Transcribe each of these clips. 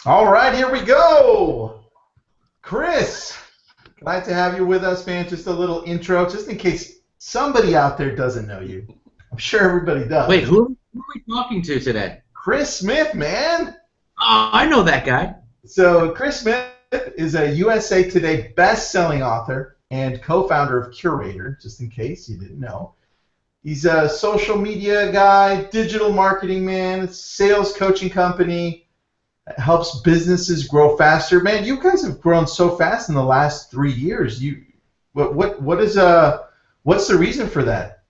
All right, here we go. Chris, glad to have you with us, man. Just a little intro, just in case somebody out there doesn't know you. I'm sure everybody Wait, does. who are we talking to today? Chris Smith, man. Oh, I know that guy. So Chris Smith is a USA Today best-selling author and co-founder of Curator, just in case you didn't know. He's a social media guy, digital marketing man, sales coaching company, helps businesses grow faster. Man, you guys have grown so fast in the last 3 years. What's the reason for that?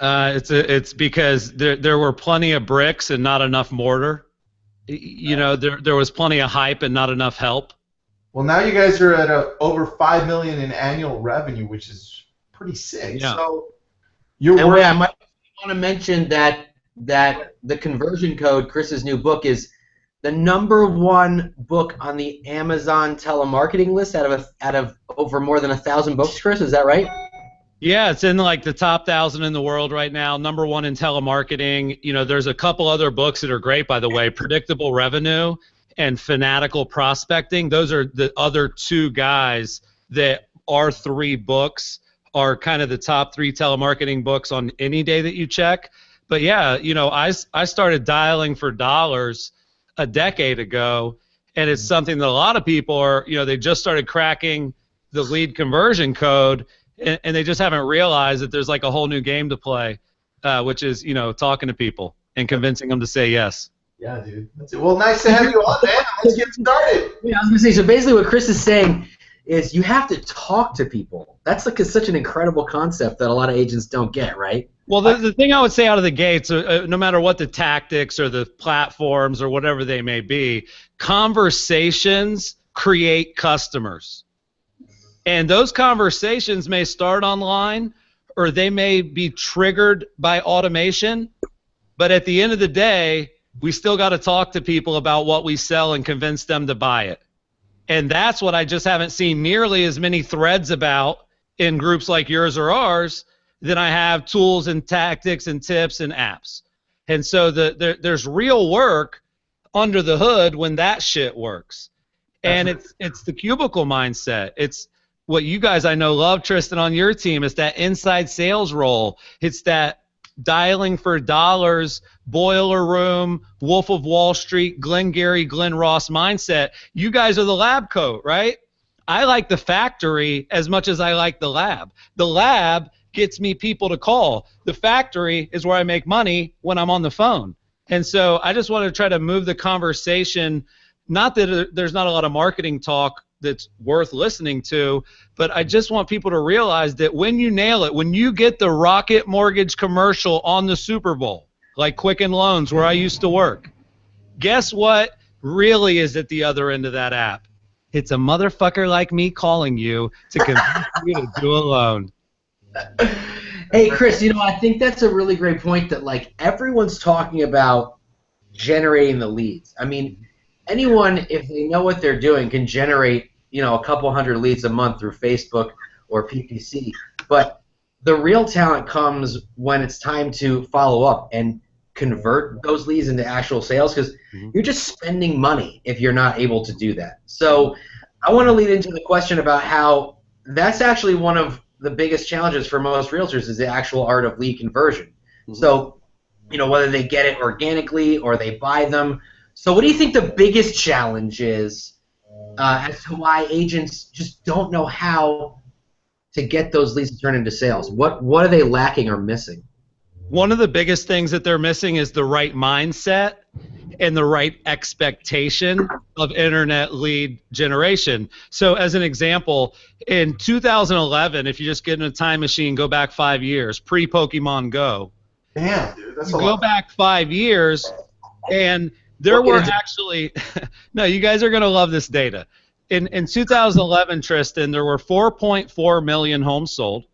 It's because there were plenty of bricks and not enough mortar. You know, there was plenty of hype and not enough help. Well, now you guys are at over $5 million in annual revenue, which is pretty sick. Yeah. So you're And working. wait, I might want to mention that the conversion code, Chris's new book, is the #1 book on the Amazon telemarketing list out of over more than 1,000 books. Chris, is that right? Yeah, it's in like the top 1,000 in the world right now. #1 in telemarketing. You know, there's a couple other books that are great, by the way. Predictable Revenue and Fanatical Prospecting. Those are the other two guys that are 3 books are kind of the top 3 telemarketing books on any day that you check. But yeah, you know, I started dialing for dollars a decade ago, and it's something that a lot of people are, you know, they just started cracking the lead conversion code, and they just haven't realized that there's like a whole new game to play, which is, you know, talking to people and convincing them to say yes. Yeah, dude. That's it. Well, nice to have you on, man. Let's get started. Yeah, I was gonna say. So basically, what Chris is saying is you have to talk to people. That's like such an incredible concept that a lot of agents don't get, right? Well, the thing I would say out of the gates, no matter what the tactics or the platforms or whatever they may be, conversations create customers. And those conversations may start online or they may be triggered by automation, but at the end of the day, we still got to talk to people about what we sell and convince them to buy it. And that's what I just haven't seen nearly as many threads about in groups like yours or ours than I have tools and tactics and tips and apps. And so there's real work under the hood when that shit works. And it's the cubicle mindset. It's what you guys I know love, Tristan, on your team. It's that inside sales role. It's that dialing for dollars, boiler room, Wolf of Wall Street, Glengarry, Glen Ross mindset. You guys are the lab coat, right? I like the factory as much as I like the lab. The lab gets me people to call. The factory is where I make money when I'm on the phone. And so I just want to try to move the conversation, not that there's not a lot of marketing talk that's worth listening to, but I just want people to realize that when you nail it, when you get the Rocket Mortgage commercial on the Super Bowl, like Quicken Loans where I used to work, guess what really is at the other end of that app? It's a motherfucker like me calling you to convince you to do a loan. Hey, Chris, you know, I think that's a really great point that, like, everyone's talking about generating the leads. I mean, anyone, if they know what they're doing, can generate, you know, a couple hundred leads a month through Facebook or PPC. But the real talent comes when it's time to follow up and convert those leads into actual sales, because you're just spending money if you're not able to do that. So I want to lead into the question about how that's actually one of the biggest challenges for most realtors is the actual art of lead conversion. So, you know, whether they get it organically or they buy them. So what do you think the biggest challenge is as to why agents just don't know how to get those leads to turn into sales? What are they lacking or missing? One of the biggest things that they're missing is the right mindset and the right expectation of internet lead generation. So as an example, in 2011, if you just get in a time machine, go back 5 years, pre-Pokemon Go. Damn, dude, that's a Go lot. back 5 years, and there were actually, no, you guys are going to love this data. In 2011, Tristan, there were 4.4 million homes sold,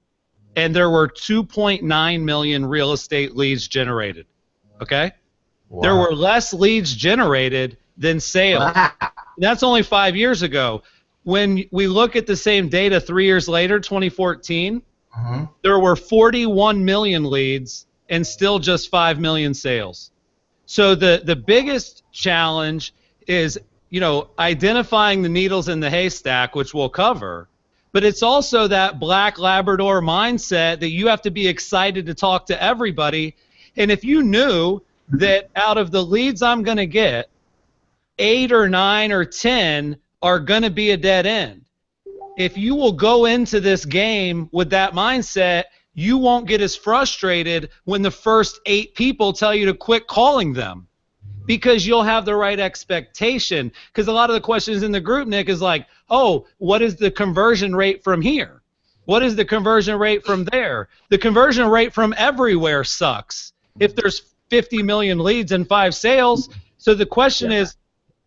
and there were 2.9 million real estate leads generated. Okay? Wow. There were less leads generated than sales. Wow. That's only 5 years ago. When we look at the same data 3 years later, 2014, there were 41 million leads and still just 5 million sales. So the biggest challenge is, you know, identifying the needles in the haystack, which we'll cover, but it's also that black Labrador mindset that you have to be excited to talk to everybody. And if you knew that out of the leads I'm going to get, 8 or 9 or 10 are going to be a dead end, if you will go into this game with that mindset, you won't get as frustrated when the first 8 people tell you to quit calling them, because you'll have the right expectation. Because a lot of the questions in the group, Nick, is like, oh, what is the conversion rate from here? What is the conversion rate from there? The conversion rate from everywhere sucks if there's 50 million leads and 5 sales. So the question is,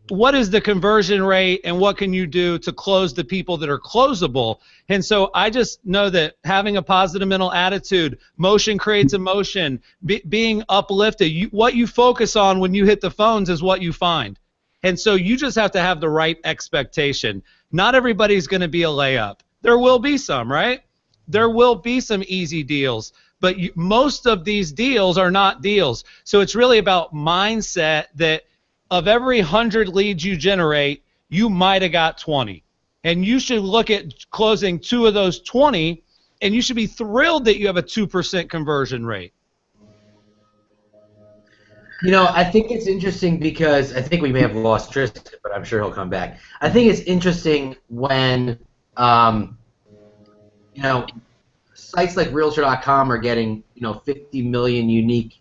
what is the conversion rate and what can you do to close the people that are closable? And so I just know that having a positive mental attitude, motion creates emotion, being uplifted, what you focus on when you hit the phones is what you find. And so you just have to have the right expectation. Not everybody's going to be a layup. There will be some, right? There will be some easy deals, but most of these deals are not deals. So it's really about mindset that of every 100 leads you generate, you might have got 20. And you should look at closing 2 of those 20, and you should be thrilled that you have a 2% conversion rate. You know, I think it's interesting because I think we may have lost Tristan, but I'm sure he'll come back. I think it's interesting when, you know, sites like Realtor.com are getting, you know, 50 million unique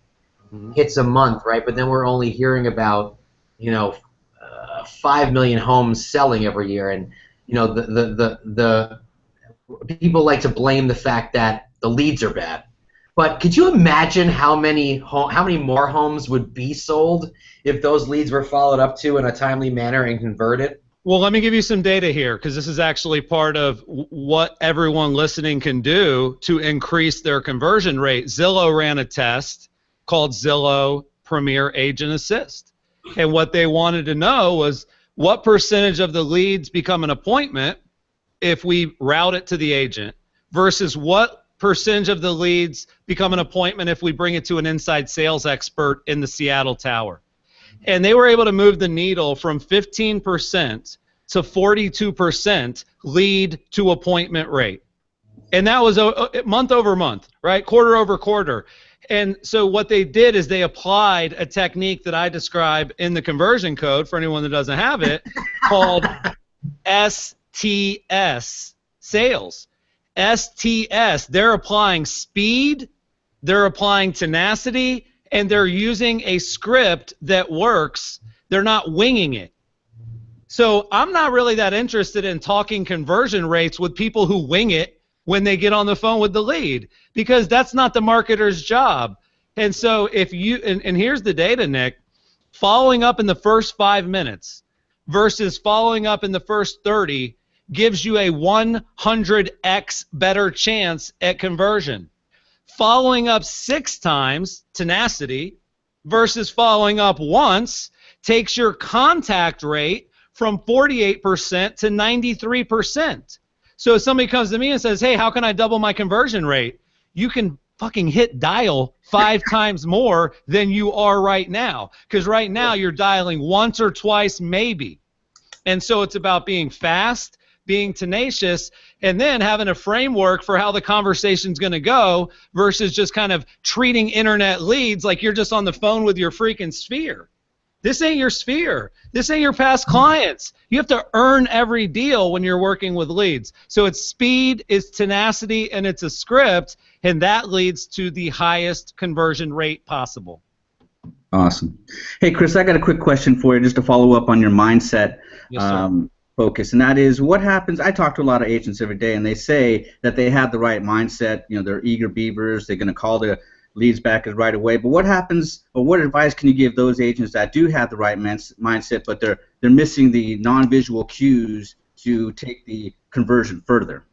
hits a month, right? But then we're only hearing about, you know, 5 million homes selling every year, and you know the people like to blame the fact that the leads are bad. But could you imagine how many more homes would be sold if those leads were followed up to in a timely manner and converted? Well, let me give you some data here, because this is actually part of what everyone listening can do to increase their conversion rate. Zillow ran a test called Zillow Premier Agent Assist. And what they wanted to know was what percentage of the leads become an appointment if we route it to the agent versus what percentage of the leads become an appointment if we bring it to an inside sales expert in the Seattle Tower. And they were able to move the needle from 15% to 42% lead to appointment rate. And that was month over month, right? Quarter over quarter. And so what they did is they applied a technique that I describe in the conversion code for anyone that doesn't have it called STS, sales. STS, they're applying speed, they're applying tenacity, and they're using a script that works. They're not winging it. So I'm not really that interested in talking conversion rates with people who wing it when they get on the phone with the lead, because that's not the marketer's job. And so if you, and here's the data, Nick, following up in the first 5 minutes versus following up in the first 30 gives you a 100x better chance at conversion. Following up 6 times, tenacity, versus following up once takes your contact rate from 48% to 93%. So if somebody comes to me and says, hey, how can I double my conversion rate? You can fucking hit dial 5 times more than you are right now. Because right now you're dialing once or twice maybe. And so it's about being fast, being tenacious, and then having a framework for how the conversation's going to go versus just kind of treating internet leads like you're just on the phone with your freaking sphere. This ain't your sphere. This ain't your past clients. You have to earn every deal when you're working with leads. So it's speed, it's tenacity, and it's a script, and that leads to the highest conversion rate possible. Awesome. Hey, Chris, I got a quick question for you just to follow up on your mindset focus, and that is what happens. I talk to a lot of agents every day, and they say that they have the right mindset. You know, they're eager beavers. They're going to call the leads back right away. But what happens, or what advice can you give those agents that do have the right mindset, but they're missing the non-visual cues to take the conversion further?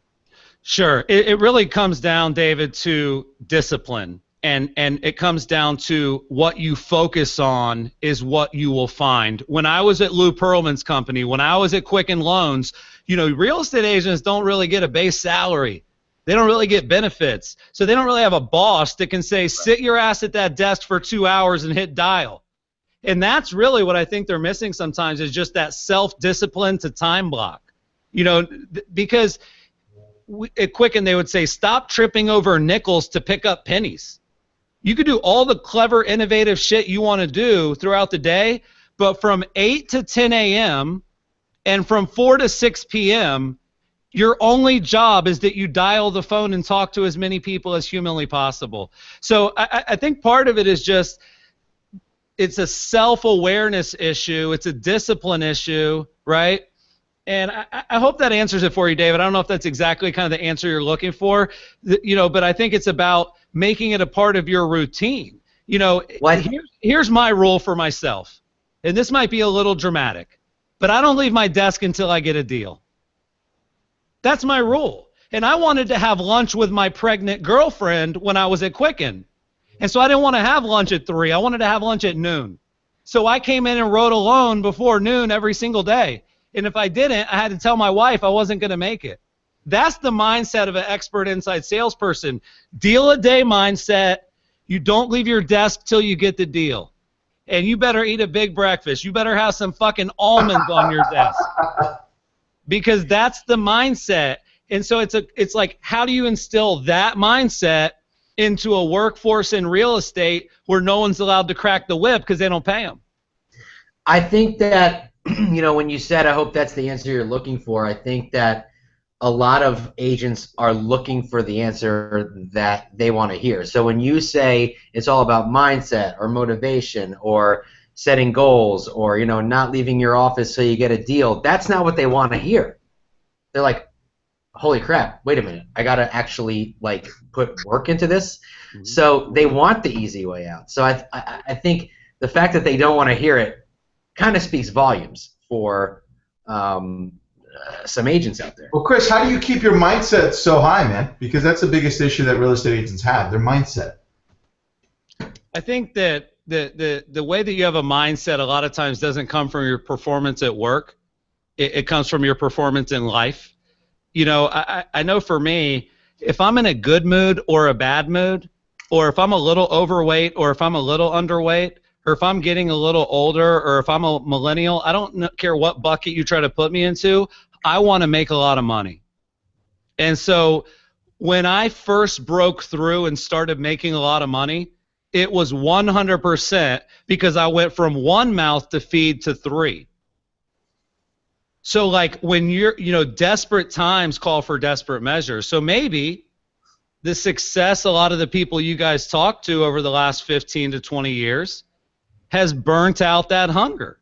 Sure. It really comes down, David, to discipline. And it comes down to what you focus on is what you will find. When I was at Lou Pearlman's company, when I was at Quicken Loans, you know, real estate agents don't really get a base salary. They don't really get benefits. So they don't really have a boss that can say, sit your ass at that desk for 2 hours and hit dial. And that's really what I think they're missing sometimes, is just that self-discipline to time block. You know, because at Quicken they would say, stop tripping over nickels to pick up pennies. You could do all the clever, innovative shit you want to do throughout the day, but from 8 to 10 a.m. and from 4 to 6 p.m., your only job is that you dial the phone and talk to as many people as humanly possible. So I think part of it is just, it's a self-awareness issue. It's a discipline issue, right? And I hope that answers it for you, David. I don't know if that's exactly kind of the answer you're looking for, you know, but I think it's about making it a part of your routine. You know, here's my rule for myself, and this might be a little dramatic, but I don't leave my desk until I get a deal. That's my rule. And I wanted to have lunch with my pregnant girlfriend when I was at Quicken. And so I didn't want to have lunch at 3. I wanted to have lunch at noon. So I came in and wrote a loan before noon every single day. And if I didn't, I had to tell my wife I wasn't going to make it. That's the mindset of an expert inside salesperson. Deal a day mindset. You don't leave your desk till you get the deal. And you better eat a big breakfast. You better have some fucking almonds on your desk. Because that's the mindset. And so it's like, how do you instill that mindset into a workforce in real estate where no one's allowed to crack the whip because they don't pay them? I think that, you know, when you said, I hope that's the answer you're looking for, I think that a lot of agents are looking for the answer that they want to hear. So when you say it's all about mindset or motivation or setting goals or, you know, not leaving your office so you get a deal, that's not what they want to hear. They're like, holy crap, wait a minute, I got to actually, like, put work into this. Mm-hmm. So they want the easy way out. So I think the fact that they don't want to hear it kind of speaks volumes for some agents out there. Well, Chris, how do you keep your mindset so high, man? Because that's the biggest issue that real estate agents have, their mindset. I think that the way that you have a mindset a lot of times doesn't come from your performance at work. It comes from your performance in life. You know, I know for me, if I'm in a good mood or a bad mood, or if I'm a little overweight or if I'm a little underweight, or if I'm getting a little older, or if I'm a millennial, I don't care what bucket you try to put me into, I want to make a lot of money. And so when I first broke through and started making a lot of money, it was 100% because I went from one mouth to feed to 3. So like when you're, you know, desperate times call for desperate measures. So maybe the success a lot of the people you guys talked to over the last 15 to 20 years has burnt out that hunger.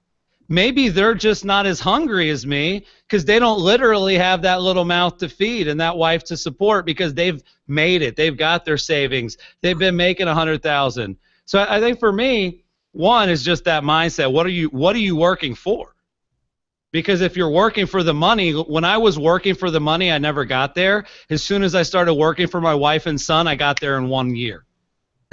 Maybe they're just not as hungry as me because they don't literally have that little mouth to feed and that wife to support because they've made it. They've got their savings. They've been making $100,000. So I think for me, one is just that mindset. What are you working for? Because if you're working for the money, when I was working for the money, I never got there. As soon as I started working for my wife and son, I got there in 1 year.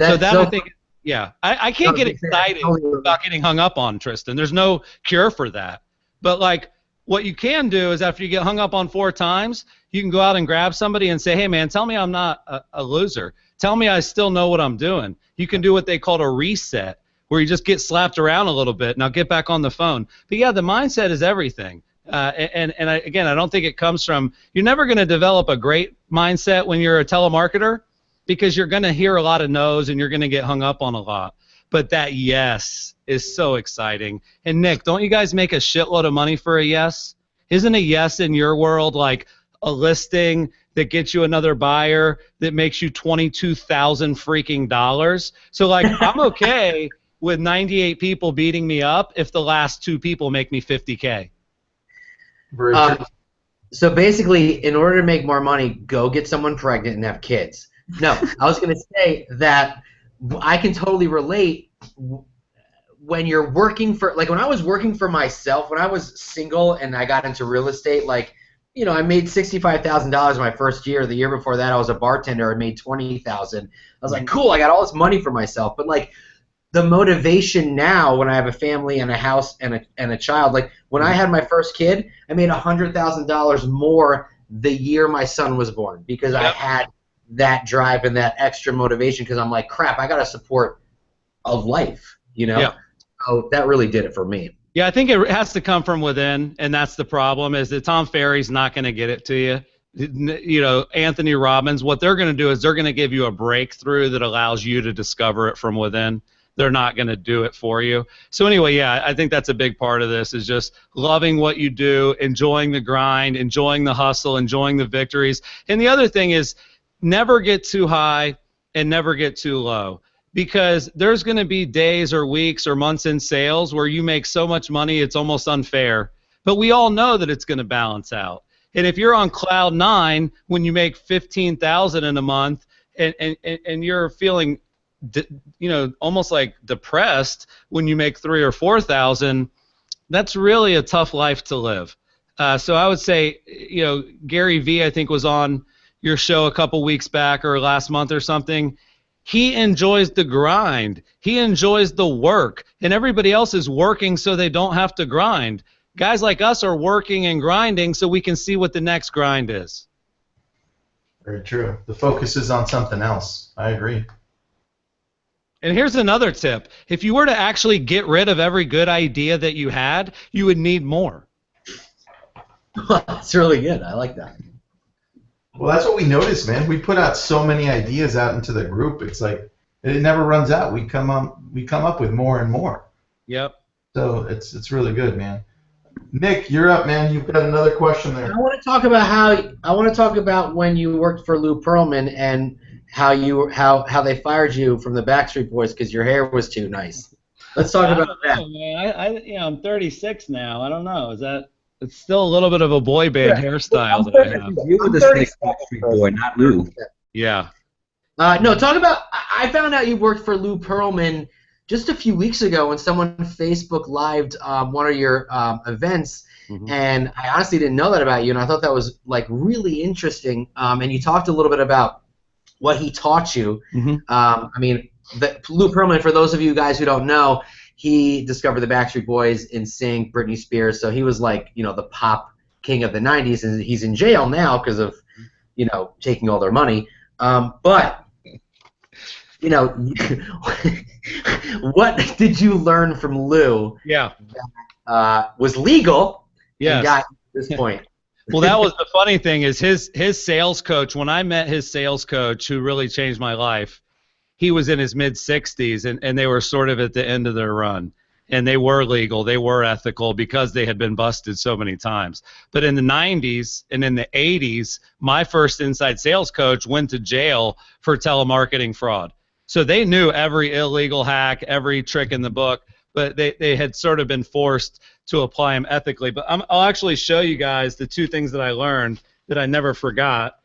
I think, yeah, I can't get excited about getting hung up on, Tristan. There's no cure for that. But like what you can do is after you get hung up on 4 times, you can go out and grab somebody and say, hey, man, tell me I'm not a loser. Tell me I still know what I'm doing. You can do what they call a reset, where you just get slapped around a little bit. Now get back on the phone. But yeah, the mindset is everything. Again, I don't think it comes from, you're never going to develop a great mindset when you're a telemarketer because you're going to hear a lot of no's and you're going to get hung up on a lot. But that yes is so exciting. And Nick, don't you guys make a shitload of money for a yes? Isn't a yes in your world like a listing that gets you another buyer that makes you $22,000 freaking dollars? So like I'm okay with 98 people beating me up if the last 2 people make me $50K. So basically, in order to make more money, go get someone pregnant and have kids. No, I was going to say that I can totally relate when you're working for, like when I was working for myself, when I was single and I got into real estate, like, you know, I made $65,000 my first year. The year before that, I was a bartender. I made $20,000. I was like, cool, I got all this money for myself. But like, the motivation now when I have a family and a house and a child, like when I had my first kid, I made $100,000 more the year my son was born because I had that drive and that extra motivation because I'm like, crap, I got to support a life, you know? So that really did it for me. Yeah, I think it has to come from within, and that's the problem, is that Tom Ferry's not going to get it to you. You know, Anthony Robbins, what they're going to do is they're going to give you a breakthrough that allows you to discover it from within. They're not going to do it for you. So anyway, yeah, I think that's a big part of this, is just loving what you do, enjoying the grind, enjoying the hustle, enjoying the victories. And the other thing is never get too high and never get too low. Because there's going to be days or weeks or months in sales where you make so much money it's almost unfair. But we all know that it's going to balance out. And if you're on cloud 9 when you make $15,000 in a month and you're feeling, you know, almost like depressed when you make $3,000 or $4,000, that's really a tough life to live. So I would say, you know, Gary Vee, I think, was on your show a couple weeks back or last month or something. He enjoys the grind. He enjoys the work. And everybody else is working so they don't have to grind. Guys like us are working and grinding so we can see what the next grind is. Very true. The focus is on something else. I agree. And here's another tip. If you were to actually get rid of every good idea that you had, you would need more. That's really good. I like that. Well, that's what we noticed, man. We put out so many ideas out into the group. It's like it never runs out. We come up with more and more. Yep. So it's really good, man. Nick, you're up, man. You've got another question there. I want to talk about when you worked for Lou Pearlman and how they fired you from the Backstreet Boys because your hair was too nice. Let's talk about that. Man. I'm 36 now. I don't know. Is that? It's still a little bit of a boy band hairstyle that I have. You were the Backstreet Boy, not Lou. Yeah. No, talk about. I found out you worked for Lou Pearlman just a few weeks ago when someone Facebook lived one of your events, and I honestly didn't know that about you, and I thought that was like really interesting. And you talked a little bit about what he taught you. I mean, Lou Pearlman, for those of you guys who don't know, he discovered the Backstreet Boys, NSYNC, Britney Spears, so he was like, you know, the pop king of the 90s, and he's in jail now because of, you know, taking all their money. But, you know, what did you learn from Lou that was legal and got to this point? Well, that was the funny thing is his sales coach, when I met his sales coach who really changed my life, he was in his mid-60s, and they were sort of at the end of their run. And they were legal, they were ethical because they had been busted so many times. But in the 90s and in the 80s, my first inside sales coach went to jail for telemarketing fraud. So they knew every illegal hack, every trick in the book, but they had sort of been forced to apply them ethically. But I'll actually show you guys the two things that I learned that I never forgot.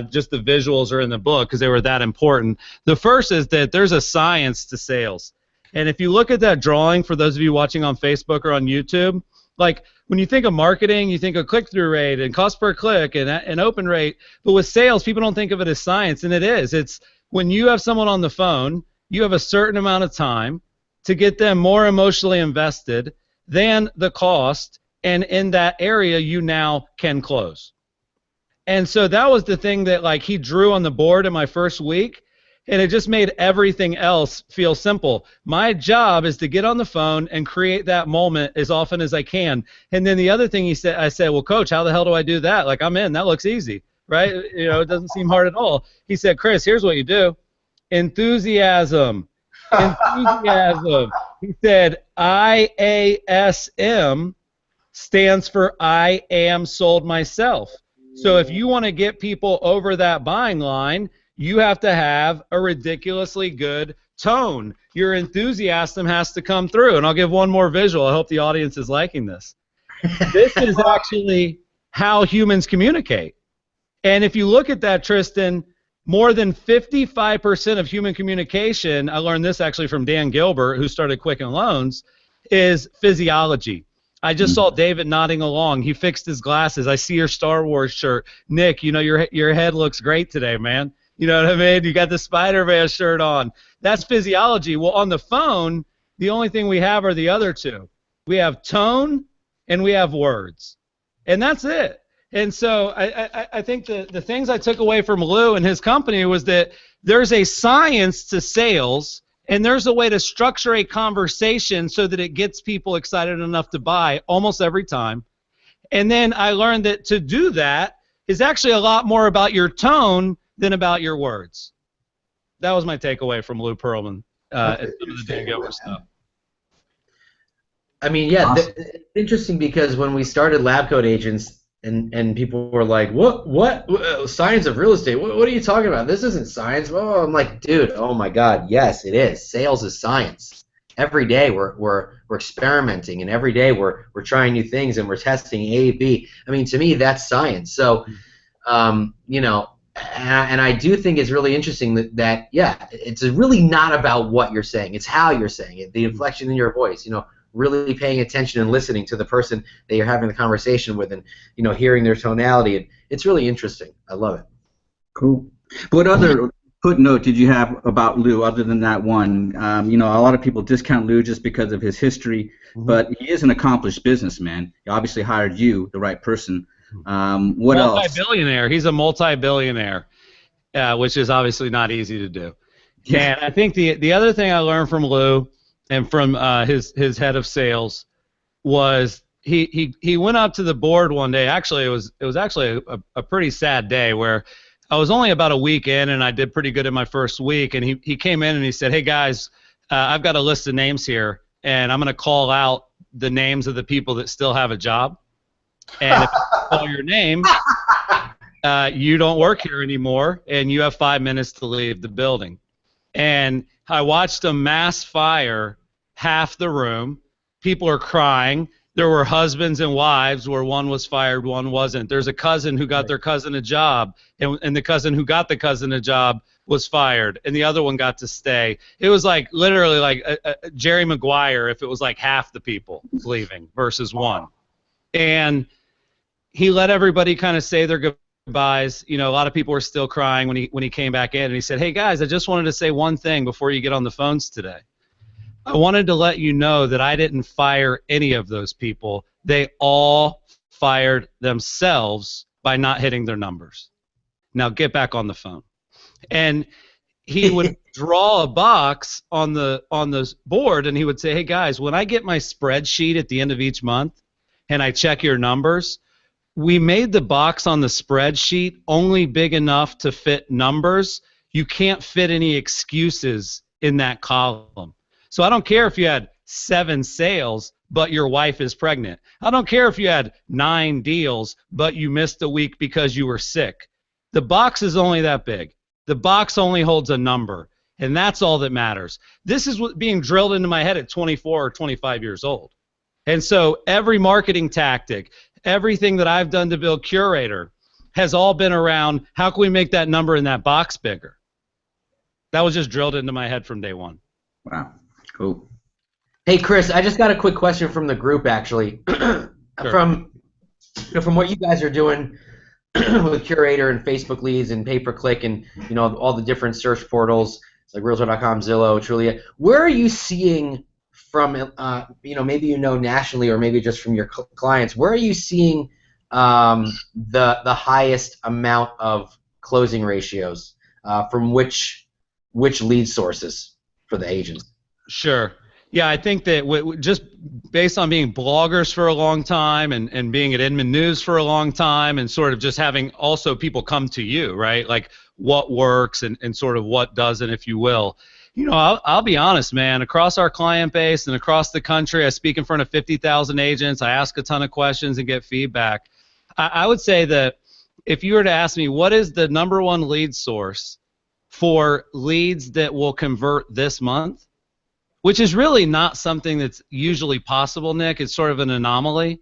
Just the visuals are in the book because they were that important. The first is that there's a science to sales. And if you look at that drawing, for those of you watching on Facebook or on YouTube, like when you think of marketing, you think of click-through rate and cost per click and open rate. But with sales, people don't think of it as science, and it is. It's when you have someone on the phone, you have a certain amount of time to get them more emotionally invested than the cost, and in that area, you now can close. And so that was the thing that like he drew on the board in my first week, and it just made everything else feel simple. My job is to get on the phone and create that moment as often as I can. And then the other thing I said, well, Coach, how the hell do I do that? Like, I'm in. That looks easy, right? You know, it doesn't seem hard at all. He said, Chris, here's what you do. Enthusiasm. Enthusiasm. He said, IASM stands for I am sold myself. So if you want to get people over that buying line, you have to have a ridiculously good tone. Your enthusiasm has to come through. And I'll give one more visual. I hope the audience is liking this. This is actually how humans communicate. And if you look at that, Tristan, more than 55% of human communication, I learned this actually from Dan Gilbert, who started Quicken Loans, is physiology. I just saw David nodding along. He fixed his glasses. I see your Star Wars shirt. Nick, you know, your head looks great today, man. You know what I mean? You got the Spider-Man shirt on. That's physiology. Well, on the phone, the only thing we have are the other two. We have tone and we have words. And that's it. And so I think the things I took away from Lou and his company was that there's a science to sales, And there's a way to structure a conversation so that it gets people excited enough to buy almost every time. And then I learned that to do that is actually a lot more about your tone than about your words. That was my takeaway from Lou Pearlman and some of the Dan Gilbert stuff. I mean, yeah, Awesome. it's interesting because when we started Lab Coat Agents, and people were like, what science of real estate? What are you talking about? This isn't science. Oh, I'm like, dude, oh my God, yes, it is. Sales is science. Every day we're experimenting, and every day we're trying new things, and we're testing A, B. I mean, to me, that's science. So, you know, and I do think it's really interesting that yeah, it's really not about what you're saying. It's how you're saying it, the inflection in your voice. You know, really paying attention and listening to the person that you're having the conversation with, and you know, hearing their tonality. And it's really interesting. I love it. Cool. What other footnote did you have about Lou other than that one? You know, a lot of people discount Lou just because of his history, but he is an accomplished businessman. He obviously hired you, the right person. What else? Multi-billionaire. He's a multi-billionaire, which is obviously not easy to do. Yeah. And I think the other thing I learned from Lou and from his head of sales was he went up to the board one day. Actually, it was actually a pretty sad day where I was only about a week in, and I did pretty good in my first week. And he came in and he said, "Hey guys, I've got a list of names here, and I'm going to call out the names of the people that still have a job. And if I call your name, you don't work here anymore, and you have 5 minutes to leave the building." And I watched a mass fire half the room. People are crying. There were husbands and wives where one was fired, one wasn't. There's a cousin who got their cousin a job, and the cousin who got the cousin a job was fired, and the other one got to stay. It was like literally like Jerry Maguire if it was like half the people leaving versus one. And he let everybody kind of say their goodbyes. You know, a lot of people were still crying when he came back in, and he said, "Hey guys, I just wanted to say one thing before you get on the phones today. I wanted to let you know that I didn't fire any of those people. They all fired themselves by not hitting their numbers. Now get back on the phone." And he would draw a box on the board, and he would say, "Hey guys, when I get my spreadsheet at the end of each month and I check your numbers, we made the box on the spreadsheet only big enough to fit numbers. You can't fit any excuses in that column. So I don't care if you had 7 sales, but your wife is pregnant. I don't care if you had 9 deals, but you missed a week because you were sick. The box is only that big. The box only holds a number, and that's all that matters." This is what being drilled into my head at 24 or 25 years old. And so every marketing tactic, everything that I've done to build Curator has all been around how can we make that number in that box bigger. That was just drilled into my head from day one. Wow. Cool. Hey, Chris, I just got a quick question from the group, actually. Sure. From what you guys are doing with Curator and Facebook leads and pay-per-click and, you know, all the different search portals like Realtor.com, Zillow, Trulia, where are you seeing from, you know, maybe you know nationally or maybe just from your clients, where are you seeing the highest amount of closing ratios from which lead sources for the agents? Sure. Yeah, I think that just based on being bloggers for a long time and being at Inman News for a long time and sort of just having also people come to you, right? Like what works and sort of what doesn't, if you will. You know, I'll be honest, man, across our client base and across the country, I speak in front of 50,000 agents. I ask a ton of questions and get feedback. I would say that if you were to ask me what is the #1 lead source for leads that will convert this month, which is really not something that's usually possible, Nick. It's sort of an anomaly.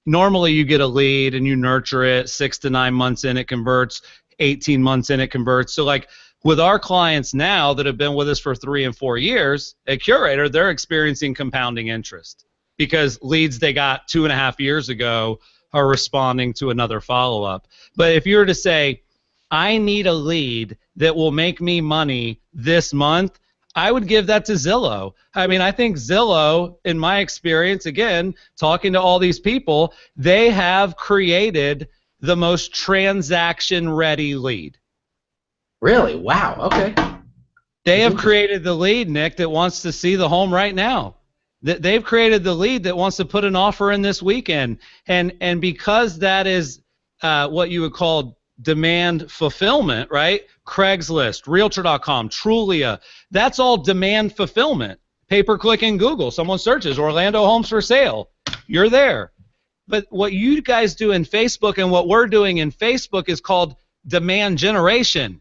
Normally you get a lead and you nurture it, 6 to 9 months in it converts, 18 months in it converts. So like with our clients now that have been with us for 3 and 4 years at Curator, they're experiencing compounding interest because leads they got 2.5 years ago are responding to another follow-up. But if you were to say, I need a lead that will make me money this month, I would give that to Zillow. I mean, I think Zillow, in my experience, again, talking to all these people, they have created the most transaction-ready lead. Really? Wow. Okay. They have created the lead, Nick, that wants to see the home right now. They've created the lead that wants to put an offer in this weekend. And because that is what you would call demand fulfillment, right? Craigslist, Realtor.com, Trulia, that's all demand fulfillment. Pay-per-click in Google. Someone searches Orlando homes for sale. You're there. But what you guys do in Facebook and what we're doing in Facebook is called demand generation.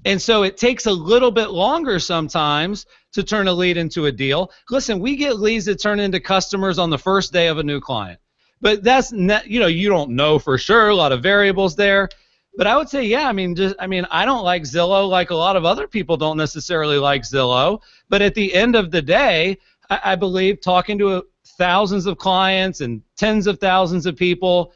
And so it takes a little bit longer sometimes to turn a lead into a deal. Listen, we get leads that turn into customers on the first day of a new client. But that's not, you don't know for sure, a lot of variables there. But I would say, yeah, I don't like Zillow like a lot of other people don't necessarily like Zillow. But at the end of the day, I believe talking to thousands of clients and tens of thousands of people,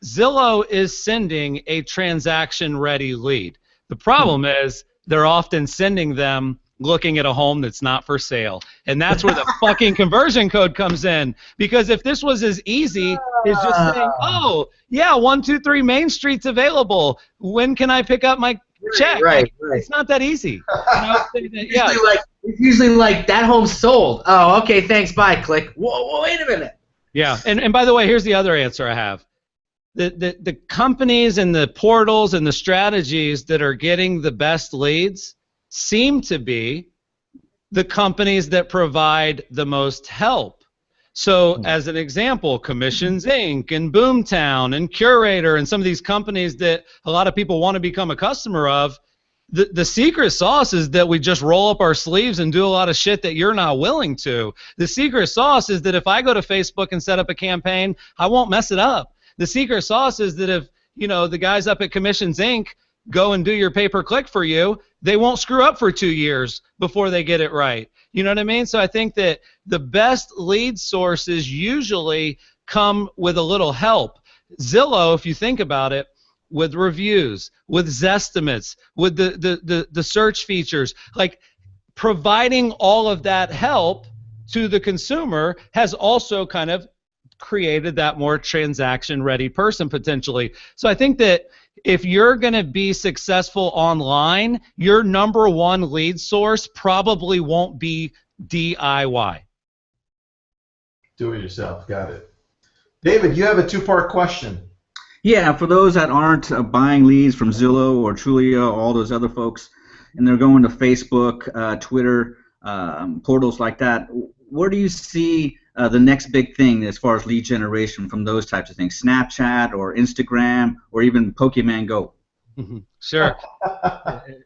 Zillow is sending a transaction-ready lead. The problem is they're often sending them looking at a home that's not for sale. And that's where the fucking conversion code comes in. Because if this was as easy as just saying, oh, yeah, 123 Main Street's available. When can I pick up my check? Right. It's not that easy. And I would say that, yeah. It's usually like, that home's sold. Oh, okay, thanks, bye, click. Whoa, wait a minute. Yeah, and by the way, here's the other answer I have. The companies and the portals and the strategies that are getting the best leads seem to be the companies that provide the most help. So as an example, Commissions Inc. and Boomtown and Curator and some of these companies that a lot of people want to become a customer of, the secret sauce is that we just roll up our sleeves and do a lot of shit that you're not willing to. The secret sauce is that if I go to Facebook and set up a campaign, I won't mess it up. The secret sauce is that if, the guys up at Commissions Inc. go and do your pay-per-click for you, they won't screw up for 2 years before they get it right. You know what I mean? So I think that the best lead sources usually come with a little help. Zillow, if you think about it, with reviews, with Zestimates, with the search features, like providing all of that help to the consumer has also kind of created that more transaction-ready person potentially. So I think that if you're going to be successful online, your number one lead source probably won't be DIY. Do it yourself. Got it. David, you have a two-part question. Yeah, for those that aren't buying leads from Zillow or Trulia or all those other folks, and they're going to Facebook, Twitter, portals like that, where do you see the next big thing as far as lead generation from those types of things? Snapchat or Instagram or even Pokemon Go? Sure.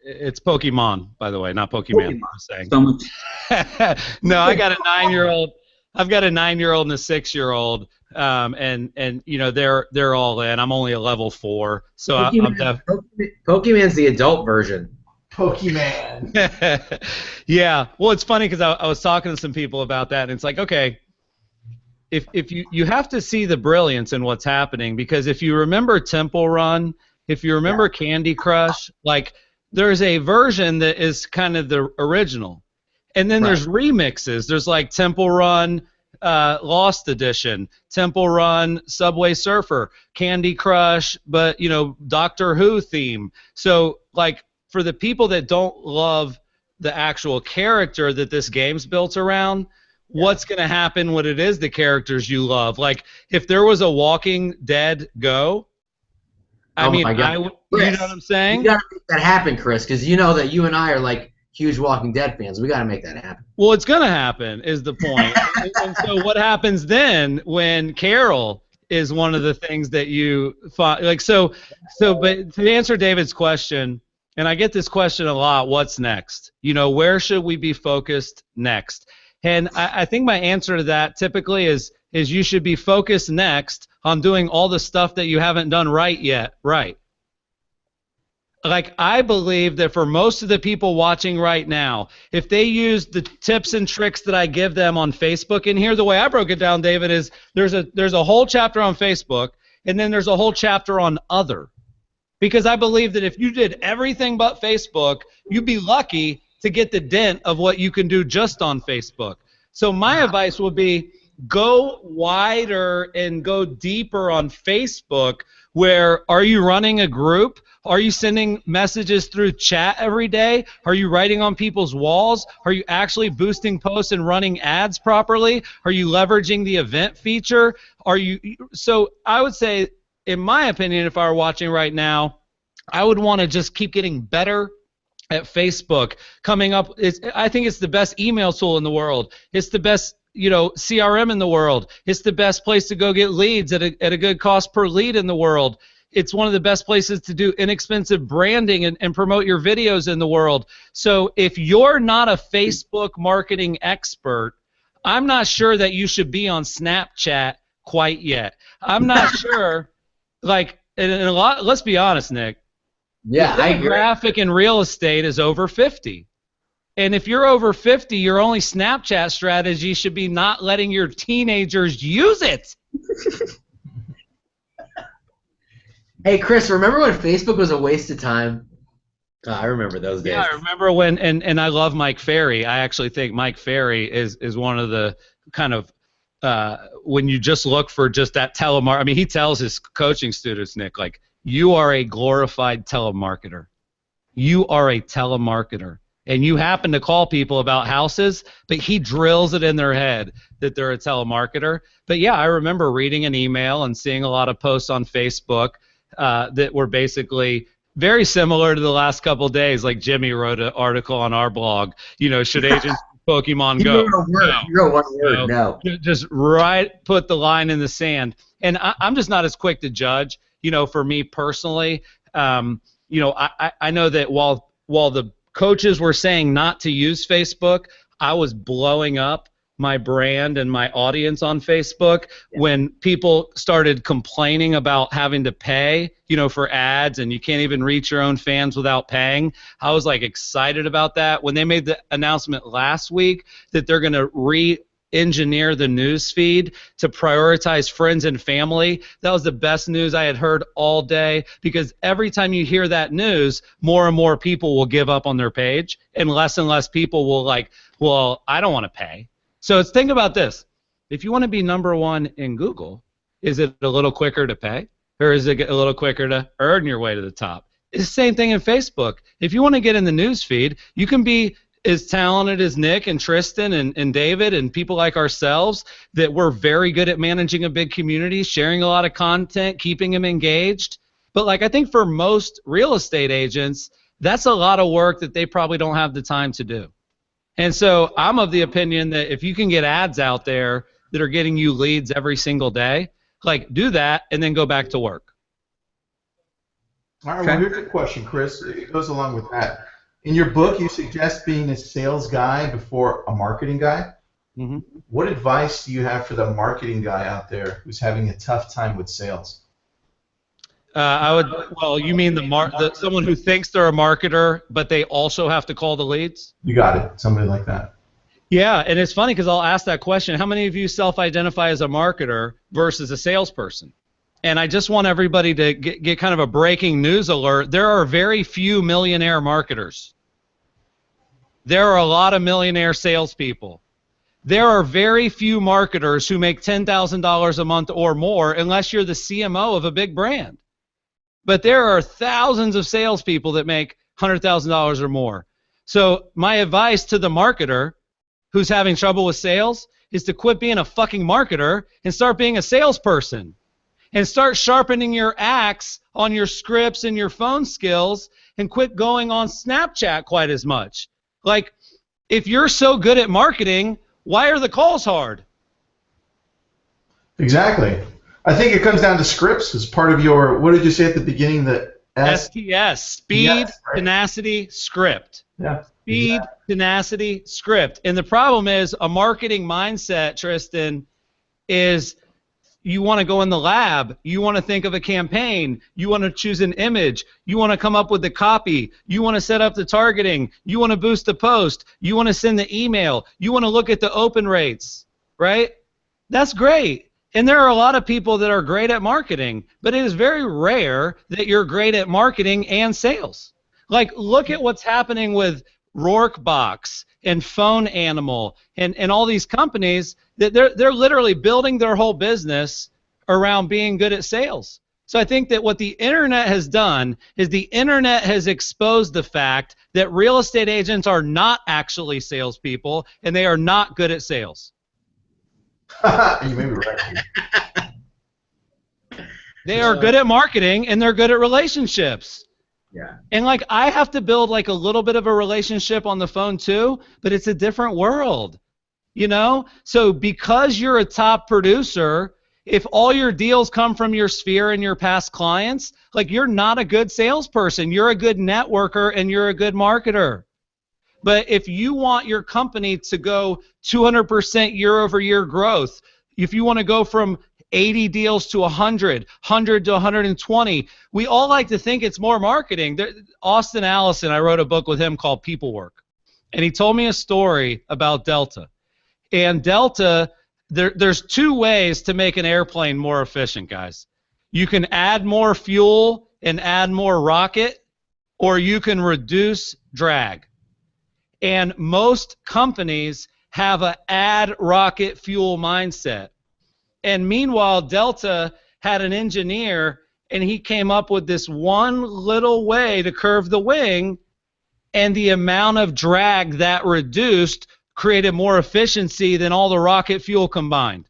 It's Pokemon, by the way, not Pokemon. Pokemon. No, I got a 9-year-old. I've got a 9-year-old and a 6-year-old, and they're all in. I'm only a level 4, so Pokemon's the adult version. Pokemon. Yeah. Well, it's funny because I was talking to some people about that, and it's like, okay, if you have to see the brilliance in what's happening, because if you remember Temple Run, if you remember Candy Crush, like there's a version that is kind of the original, and then there's remixes. There's like Temple Run Lost Edition, Temple Run Subway Surfer, Candy Crush, but Doctor Who theme. So like for the people that don't love the actual character that this game's built around, what's going to happen when it is the characters you love? Like, if there was a Walking Dead Go, you know what I'm saying? You got to make that happen, Chris, because you know that you and I are like huge Walking Dead fans. We got to make that happen. Well, it's going to happen is the point. And so what happens then when Carol is one of the things that you thought, like, but to answer David's question, and I get this question a lot, what's next? Where should we be focused next? And I think my answer to that typically is you should be focused next on doing all the stuff that you haven't done right yet, right. Like, I believe that for most of the people watching right now, if they use the tips and tricks that I give them on Facebook, and here the way I broke it down, David, is there's a whole chapter on Facebook, and then there's a whole chapter on other. Because I believe that if you did everything but Facebook, you'd be lucky to get the dent of what you can do just on Facebook. So my advice would be, go wider and go deeper on Facebook. Where are you running a group? Are you sending messages through chat every day? Are you writing on people's walls? Are you actually boosting posts and running ads properly? Are you leveraging the event feature? So I would say, in my opinion, if I were watching right now, I would want to just keep getting better at Facebook. Coming up, I think it's the best email tool in the world. It's the best CRM in the world. It's the best place to go get leads at a good cost per lead in the world. It's one of the best places to do inexpensive branding and promote your videos in the world. So if you're not a Facebook marketing expert, I'm not sure that you should be on Snapchat quite yet. I'm not sure. And a lot. Let's be honest, Nick. Yeah, the demographic in real estate is over 50. And if you're over 50, your only Snapchat strategy should be not letting your teenagers use it. Hey, Chris, remember when Facebook was a waste of time? Oh, I remember those days. Yeah, I remember when, and I love Mike Ferry. I actually think Mike Ferry is one of the kind of, when you just look for just that telemarketer. I mean, he tells his coaching students, Nick, like, you are a glorified telemarketer. You are a telemarketer. And you happen to call people about houses, but he drills it in their head that they're a telemarketer. But yeah, I remember reading an email and seeing a lot of posts on Facebook that were basically very similar to the last couple of days. Like Jimmy wrote an article on our blog, should agents Pokemon Go? You wrote one word, no. Just put the line in the sand. And I'm just not as quick to judge. For me personally, I know that while the coaches were saying not to use Facebook, I was blowing up my brand and my audience on Facebook when people started complaining about having to pay, for ads, and you can't even reach your own fans without paying. I was excited about that. When they made the announcement last week that they're going to re-engineer the news feed to prioritize friends and family, that was the best news I had heard all day, because every time you hear that news, more and more people will give up on their page, and less people will well, I don't want to pay. So think about this. If you want to be number one in Google, is it a little quicker to pay, or is it a little quicker to earn your way to the top? It's the same thing in Facebook. If you want to get in the news feed, you can be as talented as Nick and Tristan and David and people like ourselves, that we're very good at managing a big community, sharing a lot of content, keeping them engaged. But I think for most real estate agents, that's a lot of work that they probably don't have the time to do. And so I'm of the opinion that if you can get ads out there that are getting you leads every single day, do that and then go back to work. All right, well, here's a question, Chris. It goes along with that. In your book, you suggest being a sales guy before a marketing guy. Mm-hmm. What advice do you have for the marketing guy out there who's having a tough time with sales? You mean someone who thinks they're a marketer, but they also have to call the leads? You got it. Somebody like that. Yeah, and it's funny because I'll ask that question. How many of you self-identify as a marketer versus a salesperson? And I just want everybody to get kind of a breaking news alert. There are very few millionaire marketers. There are a lot of millionaire salespeople. There are very few marketers who make $10,000 a month or more unless you're the CMO of a big brand. But there are thousands of salespeople that make $100,000 or more. So my advice to the marketer who's having trouble with sales is to quit being a fucking marketer and start being a salesperson. And start sharpening your axe on your scripts and your phone skills, and quit going on Snapchat quite as much. If you're so good at marketing, why are the calls hard? Exactly. I think it comes down to scripts as part of your, what did you say at the beginning? The STS, speed, tenacity, script. Yeah. Speed, tenacity, script. And the problem is a marketing mindset, Tristan, is you want to go in the lab. You want to think of a campaign. You want to choose an image. You want to come up with the copy. You want to set up the targeting. You want to boost the post. You want to send the email. You want to look at the open rates, right? That's great. And there are a lot of people that are great at marketing, but it is very rare that you're great at marketing and sales. Look at what's happening with Rourkebox and Phone Animal and all these companies that they're literally building their whole business around being good at sales. So I think that what the internet has done is the internet has exposed the fact that real estate agents are not actually salespeople and they are not good at sales. You may be right. They are good at marketing and they're good at relationships. Yeah. And like I have to build like a little bit of a relationship on the phone too, but it's a different world, you know? So because you're a top producer, if all your deals come from your sphere and your past clients, like you're not a good salesperson. You're a good networker and you're a good marketer. But if you want your company to go 200% year-over-year growth, if you want to go from 80 deals to 100, 100 to 120, we all like to think it's more marketing. Austin Allison, I wrote a book with him called People Work. And he told me a story about Delta. And Delta, there's two ways to make an airplane more efficient, guys. You can add more fuel and add more rocket, or you can reduce drag. And most companies have an add rocket fuel mindset. And meanwhile, Delta had an engineer, and he came up with this one little way to curve the wing, and the amount of drag that reduced created more efficiency than all the rocket fuel combined.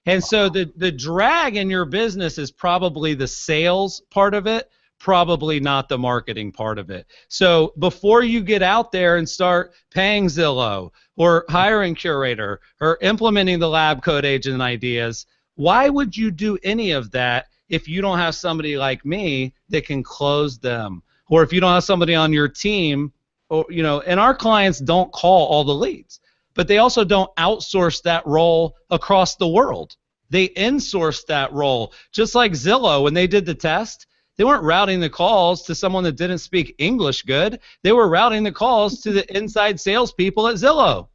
And so the drag in your business is probably the sales part of it, probably not the marketing part of it. So before you get out there and start paying Zillow or hiring Curator or implementing the lab code agent ideas, why would you do any of that if you don't have somebody like me that can close them? Or if you don't have somebody on your team, or, you know, and our clients don't call all the leads, but they also don't outsource that role across the world. They insource that role. Just like Zillow, when they did the test, they weren't routing the calls to someone that didn't speak English good. They were routing the calls to the inside salespeople at Zillow.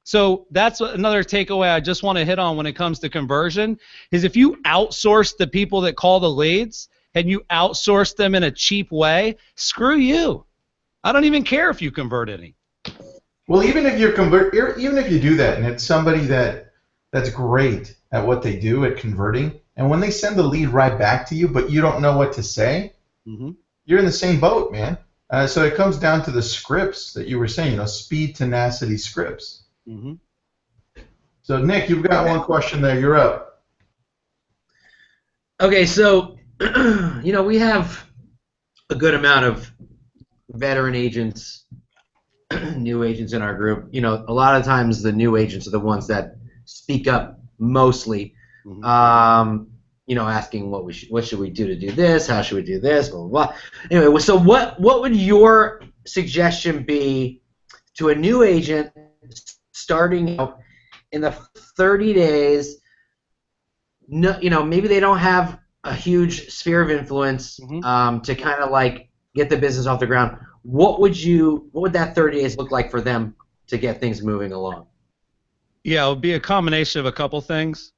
So that's another takeaway I just want to hit on when it comes to conversion, is if you outsource the people that call the leads and you outsource them in a cheap way, screw you. I don't even care if you convert any. Well, even if you do that, and it's somebody that's great at what they do at converting, and when they send the lead right back to you, but you don't know what to say, you're in the same boat, man. So it comes down to the scripts that you were saying, you know, speed, tenacity scripts. So Nick, you've got one question there. You're up. Okay, so you know, we have a good amount of veteran agents, new agents in our group. You know, a lot of times the new agents are the ones that speak up mostly. You know, asking what should we do to do this? How should we do this? Blah blah blah. Anyway, so what would your suggestion be to a new agent starting out in the 30 days? No, you know, maybe they don't have a huge sphere of influence to kind of like get the business off the ground. What would that 30 days look like for them to get things moving along? Yeah, it would be a combination of a couple things.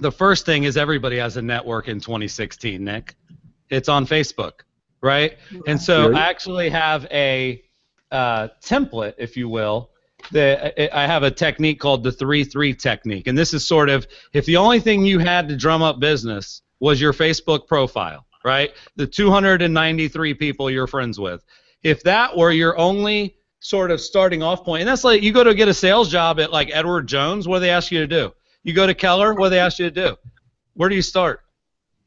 The first thing is everybody has a network in 2016, Nick. It's on Facebook, right? And so I actually have a template, if you will, that I have a technique called the 3-3 technique. And this is sort of, if the only thing you had to drum up business was your Facebook profile, right? The 293 people you're friends with. If that were your only sort of starting off point, and that's like you go to get a sales job at like Edward Jones, what do they ask you to do? You go to Keller, what do they ask you to do? Where do you start?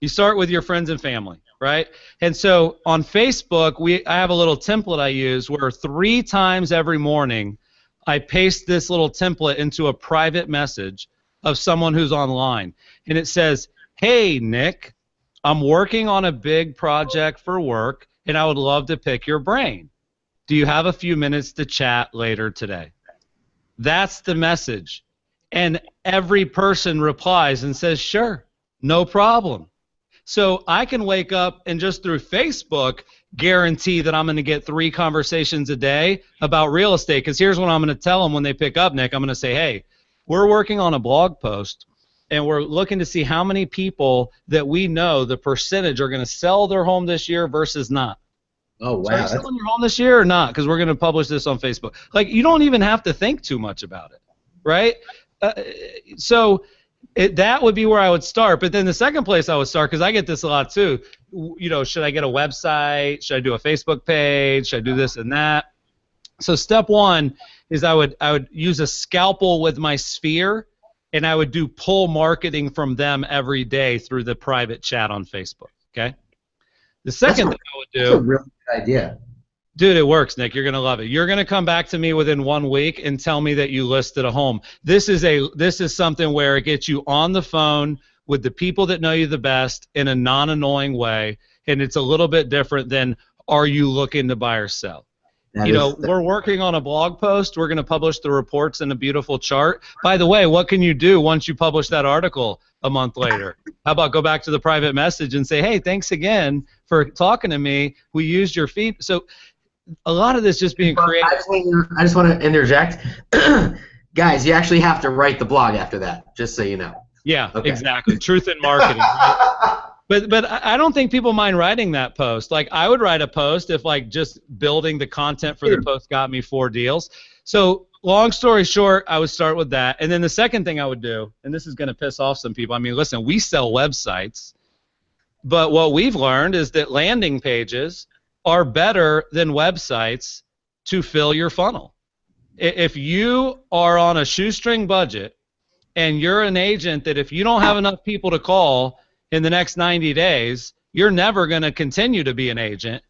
You start with your friends and family, right? And so on Facebook, I have a little template I use where 3 times every morning I paste this little template into a private message of someone who's online. And it says, hey, Nick, I'm working on a big project for work, and I would love to pick your brain. Do you have a few minutes to chat later today? That's the message. And every person replies and says, sure, no problem. So I can wake up and just through Facebook guarantee that I'm going to get 3 conversations a day about real estate. Because here's what I'm going to tell them when they pick up, Nick. I'm going to say, hey, we're working on a blog post, and we're looking to see how many people that we know the percentage are going to sell their home this year versus not. Oh, wow. So are you selling your home this year or not? Because we're going to publish this on Facebook. Like, you don't even have to think too much about it, right? So that would be where I would start. But then the second place I would start, because I get this a lot too, should I get a website? Should I do a Facebook page? Should I do this and that? So step one is I would use a scalpel with my sphere, and I would do pull marketing from them every day through the private chat on Facebook, okay? The second thing I would do... That's a really good idea. Dude, it works, Nick. You're going to love it. You're going to come back to me within 1 week and tell me that you listed a home. This is something where it gets you on the phone with the people that know you the best in a non-annoying way, and it's a little bit different than are you looking to buy or sell. We're working on a blog post. We're going to publish the reports in a beautiful chart. By the way, what can you do once you publish that article a month later? How about go back to the private message and say, hey, thanks again for talking to me. We used your feed. So a lot of this just being creative. I just want to interject. Guys, you actually have to write the blog after that, just so you know. Yeah, okay. Exactly. Truth in marketing. Right? But I don't think people mind writing that post. Like, I would write a post if, like, just building the content for the post got me 4 deals. So long story short, I would start with that. And then the second thing I would do, and this is going to piss off some people. I mean, listen, we sell websites, but what we've learned is that landing pages are better than websites to fill your funnel. If you are on a shoestring budget and you're an agent that if you don't have enough people to call in the next 90 days, you're never going to continue to be an agent.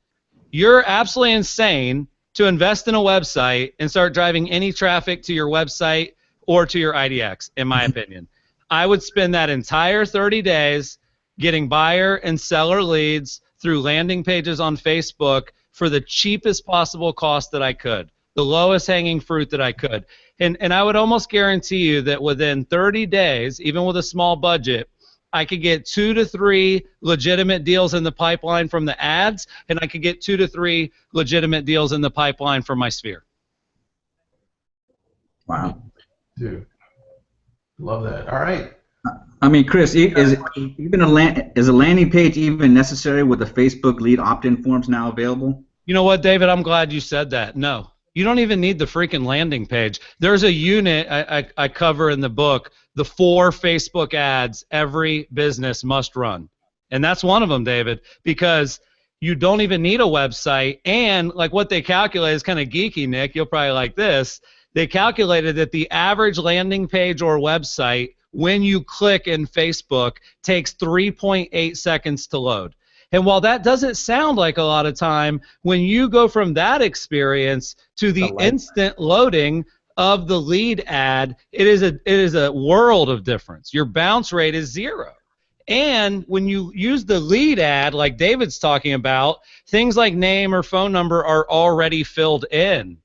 You're absolutely insane to invest in a website and start driving any traffic to your website or to your IDX, in my opinion. I would spend that entire 30 days getting buyer and seller leads through landing pages on Facebook for the cheapest possible cost that I could, the lowest hanging fruit that I could. And I would almost guarantee you that within 30 days, even with a small budget, I could get 2 to 3 legitimate deals in the pipeline from the ads, and I could get 2 to 3 legitimate deals in the pipeline from my sphere. Wow. Dude, love that. All right. I mean, Chris, is a landing page even necessary with the Facebook lead opt-in forms now available? You know what, David? I'm glad you said that. No. You don't even need the freaking landing page. There's a unit I cover in the book, the 4 Facebook ads every business must run. And that's one of them, David, because you don't even need a website. And like what they calculate is kind of geeky, Nick. You'll probably like this. They calculated that the average landing page or website, when you click in Facebook, takes 3.8 seconds to load. And while that doesn't sound like a lot of time, when you go from that experience to the instant loading of the lead ad, it is a world of difference. Your bounce rate is 0. And when you use the lead ad, like David's talking about, things like name or phone number are already filled in.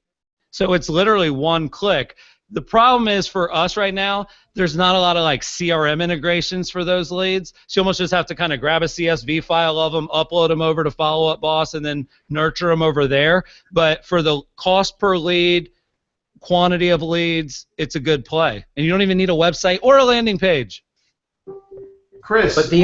So it's literally one click. The problem is for us right now, there's not a lot of like CRM integrations for those leads. So you almost just have to kind of grab a CSV file of them, upload them over to Follow Up Boss, and then nurture them over there. But for the cost per lead, quantity of leads, it's a good play. And you don't even need a website or a landing page. Chris. But the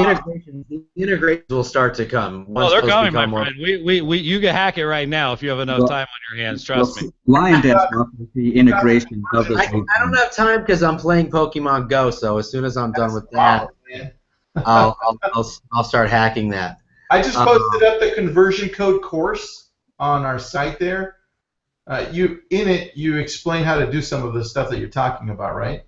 integrations will start to come. Well, they're coming, my friend. You can hack it right now if you have enough time on your hands. Trust me. LionDance offers the integration of those. I don't have time because I'm playing Pokemon Go. So as soon as I'm done with that, I'll start hacking that. I just posted up the conversion code course on our site there. You explain how to do some of the stuff that you're talking about, right?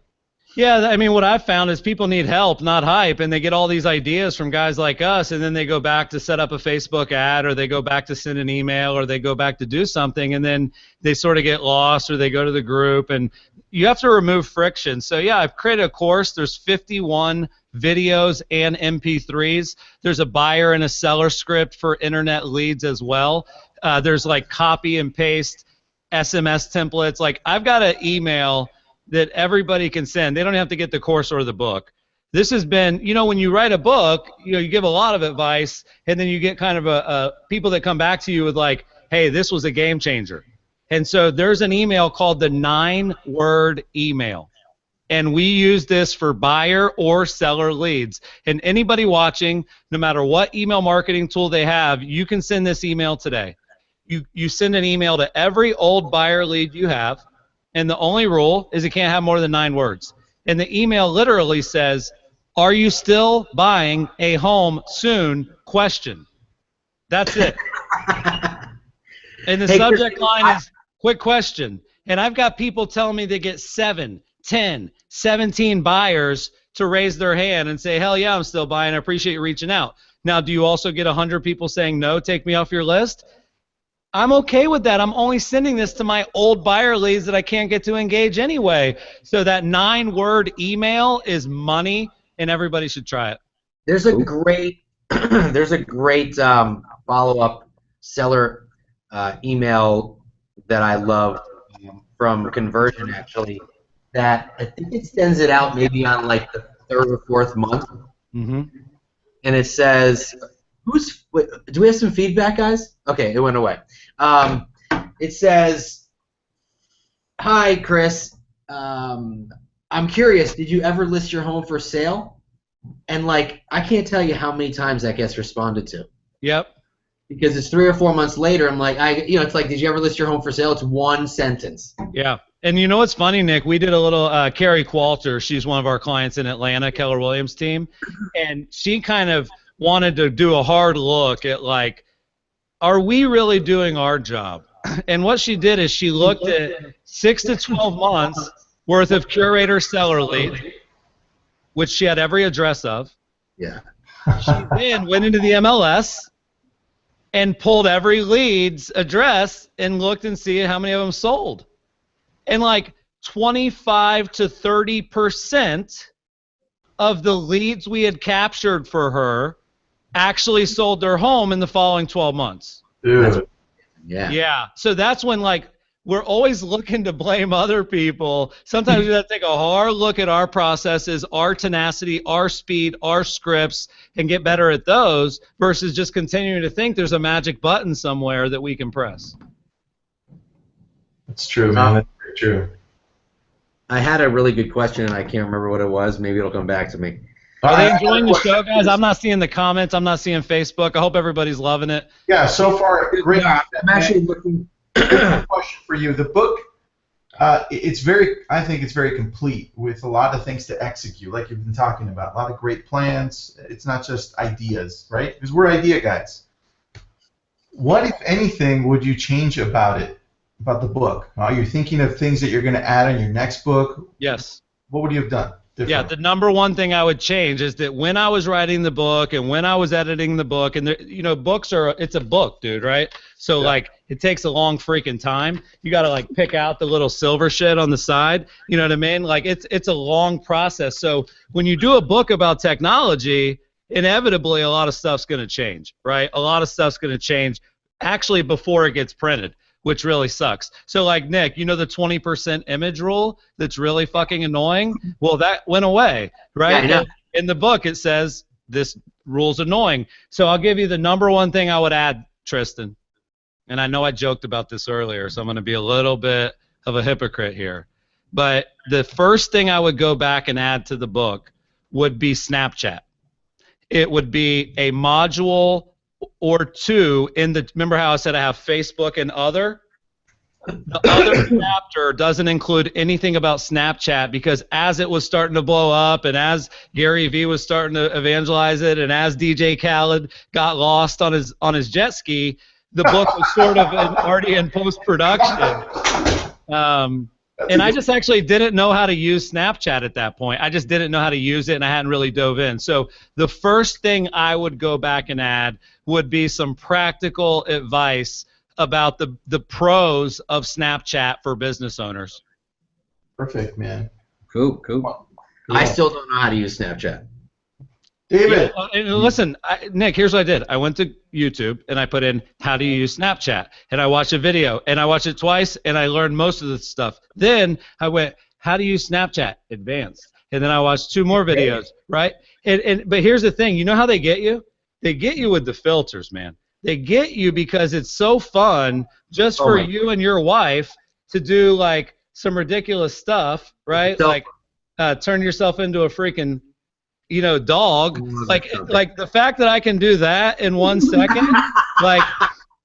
Yeah, I mean, what I've found is people need help, not hype, and they get all these ideas from guys like us, and then they go back to set up a Facebook ad, or they go back to send an email, or they go back to do something, and then they sort of get lost, or they go to the group, and you have to remove friction. So, yeah, I've created a course. There's 51 videos and MP3s. There's a buyer and a seller script for internet leads as well. There's, like, copy and paste SMS templates. Like, I've got an email that everybody can send. They don't have to get the course or the book. This has been, when you write a book, you give a lot of advice, and then you get kind of people that come back to you with like, hey, this was a game changer. And so there's an email called the 9-word email. And we use this for buyer or seller leads. And anybody watching, no matter what email marketing tool they have, you can send this email today. you send an email to every old buyer lead you have, and the only rule is it can't have more than 9 words. And the email literally says, "Are you still buying a home soon? Question." That's it. And the subject line is "quick question." And I've got people telling me they get 7, 10, 17 buyers to raise their hand and say, "Hell yeah, I'm still buying. I appreciate you reaching out." Now, do you also get 100 people saying, "No, take me off your list"? I'm okay with that. I'm only sending this to my old buyer leads that I can't get to engage anyway. So that 9-word email is money, and everybody should try it. There's a great follow-up seller email that I love from Conversion, actually, that I think it sends it out maybe on like the 3rd or 4th month. Mm-hmm. And it says, do we have some feedback, guys? Okay, it went away. It says, "Hi, Chris. I'm curious, did you ever list your home for sale?" And like, I can't tell you how many times that gets responded to. Yep. Because it's 3 or 4 months later, I'm like, it's like, "Did you ever list your home for sale?" It's 1 sentence. Yeah. And you know what's funny, Nick? We did a little, Carrie Qualter, she's one of our clients in Atlanta, Keller Williams' team, and she kind of wanted to do a hard look at, like, are we really doing our job? And what she did is she looked at 6 to 12 months worth of curator seller leads, which she had every address of. Yeah. She then went into the MLS and pulled every lead's address and looked and see how many of them sold. And like 25 to 30% of the leads we had captured for her actually sold their home in the following 12 months. Dude. Yeah. Yeah. So that's when, like, we're always looking to blame other people. Sometimes we have to take a hard look at our processes, our tenacity, our speed, our scripts, and get better at those versus just continuing to think there's a magic button somewhere that we can press. That's true, man. That's very true. I had a really good question, and I can't remember what it was. Maybe it'll come back to me. Are they enjoying the show, guys? I'm not seeing the comments. I'm not seeing Facebook. I hope everybody's loving it. Yeah, so far, great. Yeah, I'm actually looking. Question for you. The book, I think it's very complete with a lot of things to execute, like you've been talking about. A lot of great plans. It's not just ideas, right? Because we're idea guys. What, if anything, would you change about it, about the book? Are you thinking of things that you're going to add on your next book? Yes. What would you have done different? Yeah, the number one thing I would change is that when I was writing the book and when I was editing the book, and books it's a book, dude, right? So like, it takes a long freaking time. You got to like pick out the little silver shit on the side. You know what I mean? Like, it's a long process. So when you do a book about technology, inevitably a lot of stuff's going to change, right? A lot of stuff's going to change actually before it gets printed, which really sucks. So like, Nick, you know the 20% image rule that's really fucking annoying? Well, that went away, right? Yeah, I know. In the book it says this rule's annoying. So I'll give you the number one thing I would add, Tristan. And I know I joked about this earlier, so I'm going to be a little bit of a hypocrite here. But the first thing I would go back and add to the book would be Snapchat. It would be a module or two remember how I said I have Facebook and other? The other chapter doesn't include anything about Snapchat because as it was starting to blow up and as Gary Vee was starting to evangelize it and as DJ Khaled got lost on his jet ski, the book was sort of already in post-production. And I just actually didn't know how to use Snapchat at that point. I just didn't know how to use it, and I hadn't really dove in. So the first thing I would go back and add would be some practical advice about the pros of Snapchat for business owners. Perfect, man. Cool, cool. I still don't know how to use Snapchat. David. Yeah, listen, Nick, here's what I did. I went to YouTube and I put in how do you use Snapchat, and I watched a video, and I watched it twice, and I learned most of the stuff. Then I went, how to use Snapchat, advanced, and then I watched 2 more videos, right? But here's the thing, you know how they get you? They get you with the filters, man. They get you because it's so fun just for you and your wife to do like some ridiculous stuff, right? Like turn yourself into a freaking dog. Like the fact that I can do that in 1 second, like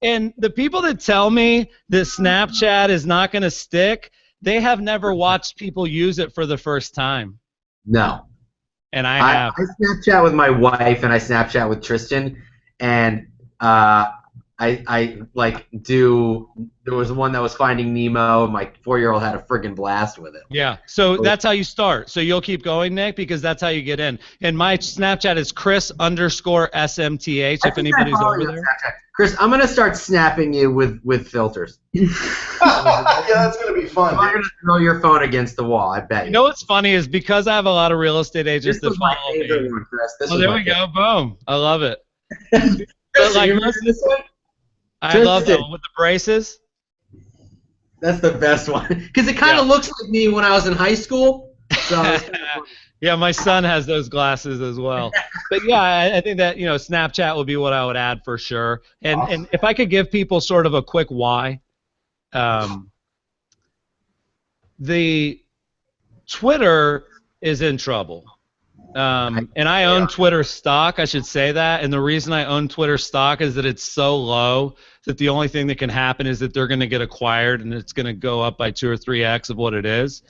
And the people that tell me that Snapchat is not going to stick, they have never watched people use it for the first time. No. And I have. I Snapchat with my wife and I Snapchat with Tristan, and I like do. There was one that was Finding Nemo. And my 4-year-old had a friggin' blast with it. Yeah, so that's how you start. So you'll keep going, Nick, because that's how you get in. And my Snapchat is Chris_SMTH. If anybody's over there. Snapchat. Chris, I'm gonna start snapping you with filters. Yeah, that's gonna be fun. I'm gonna throw your phone against the wall. I bet. You know what's funny is because I have a lot of real estate agents that follow me. One, Chris. There we go. Boom. I love it. Chris, like, you remember this one? I love that one with the braces. That's the best one because it kind of looks like me when I was in high school. So yeah, my son has those glasses as well. But yeah, I think that Snapchat would be what I would add for sure. And if I could give people sort of a quick why, the Twitter is in trouble. And I own Twitter stock, I should say that. And the reason I own Twitter stock is that it's so low that the only thing that can happen is that they're going to get acquired and it's going to go up by 2 or 3x of what it is.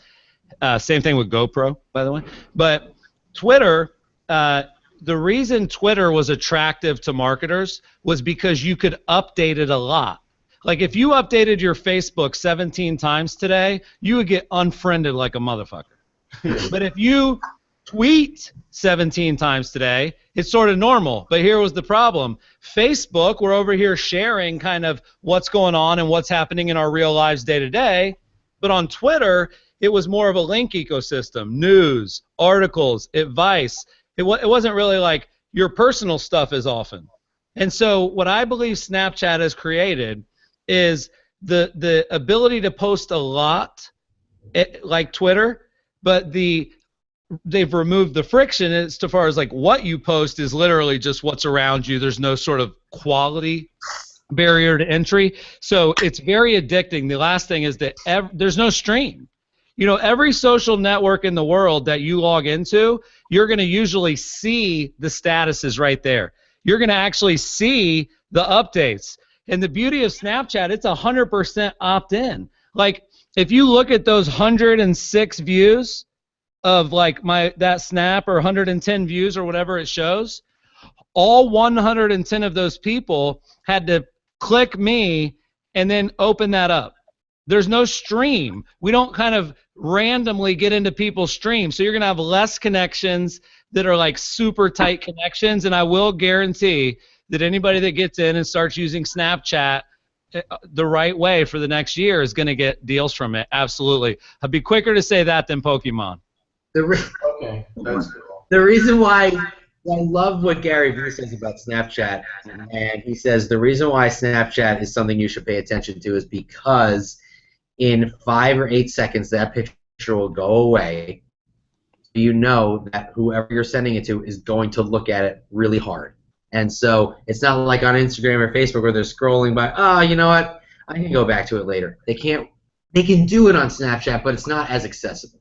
Same thing with GoPro, by the way. But Twitter, the reason Twitter was attractive to marketers was because you could update it a lot. Like if you updated your Facebook 17 times today, you would get unfriended like a motherfucker. But if you tweet 17 times today, it's sort of normal. But here was the problem. Facebook, we're over here sharing kind of what's going on and what's happening in our real lives day to day. But on Twitter, it was more of a link ecosystem, news, articles, advice. It wasn't really like your personal stuff as often. And so what I believe Snapchat has created is the ability to post a lot like Twitter, but they've removed the friction as far as like what you post is literally just what's around you. There's no sort of quality barrier to entry. So it's very addicting. The last thing is that there's no stream. Every social network in the world that you log into, you're going to usually see the statuses right there. You're going to actually see the updates. And the beauty of Snapchat, it's 100% opt-in. Like if you look at those 106 views of like that snap or 110 views or whatever it shows, all 110 of those people had to click me and then open that up. There's no stream. We don't kind of randomly get into people's streams, so you're going to have less connections that are like super tight connections, and I will guarantee that anybody that gets in and starts using Snapchat the right way for the next year is going to get deals from it. Absolutely. I'd be quicker to say that than Pokemon. Okay, that's cool. The reason why I love what Gary Vee says about Snapchat, and he says the reason why Snapchat is something you should pay attention to is because in 5 or 8 seconds that picture will go away. You know that whoever you're sending it to is going to look at it really hard. And so it's not like on Instagram or Facebook where they're scrolling by, oh, you know what, I can go back to it later. They can do it on Snapchat, but it's not as accessible.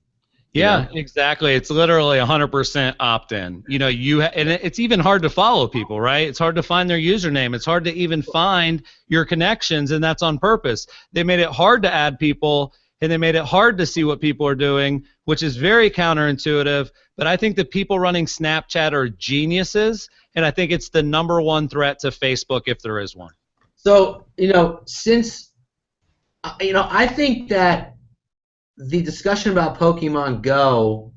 Yeah, exactly. It's literally 100% opt-in. And it's even hard to follow people, right? It's hard to find their username. It's hard to even find your connections, and that's on purpose. They made it hard to add people, and they made it hard to see what people are doing, which is very counterintuitive. But I think the people running Snapchat are geniuses, and I think it's the #1 threat to Facebook if there is one. So, I think that the discussion about Pokemon Go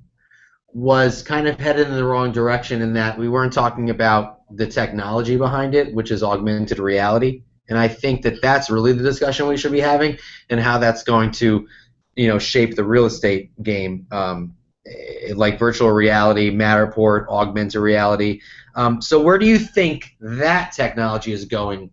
was kind of headed in the wrong direction in that we weren't talking about the technology behind it, which is augmented reality. And I think that that's really the discussion we should be having and how that's going to, shape the real estate game, like virtual reality, Matterport, augmented reality. So where do you think that technology is going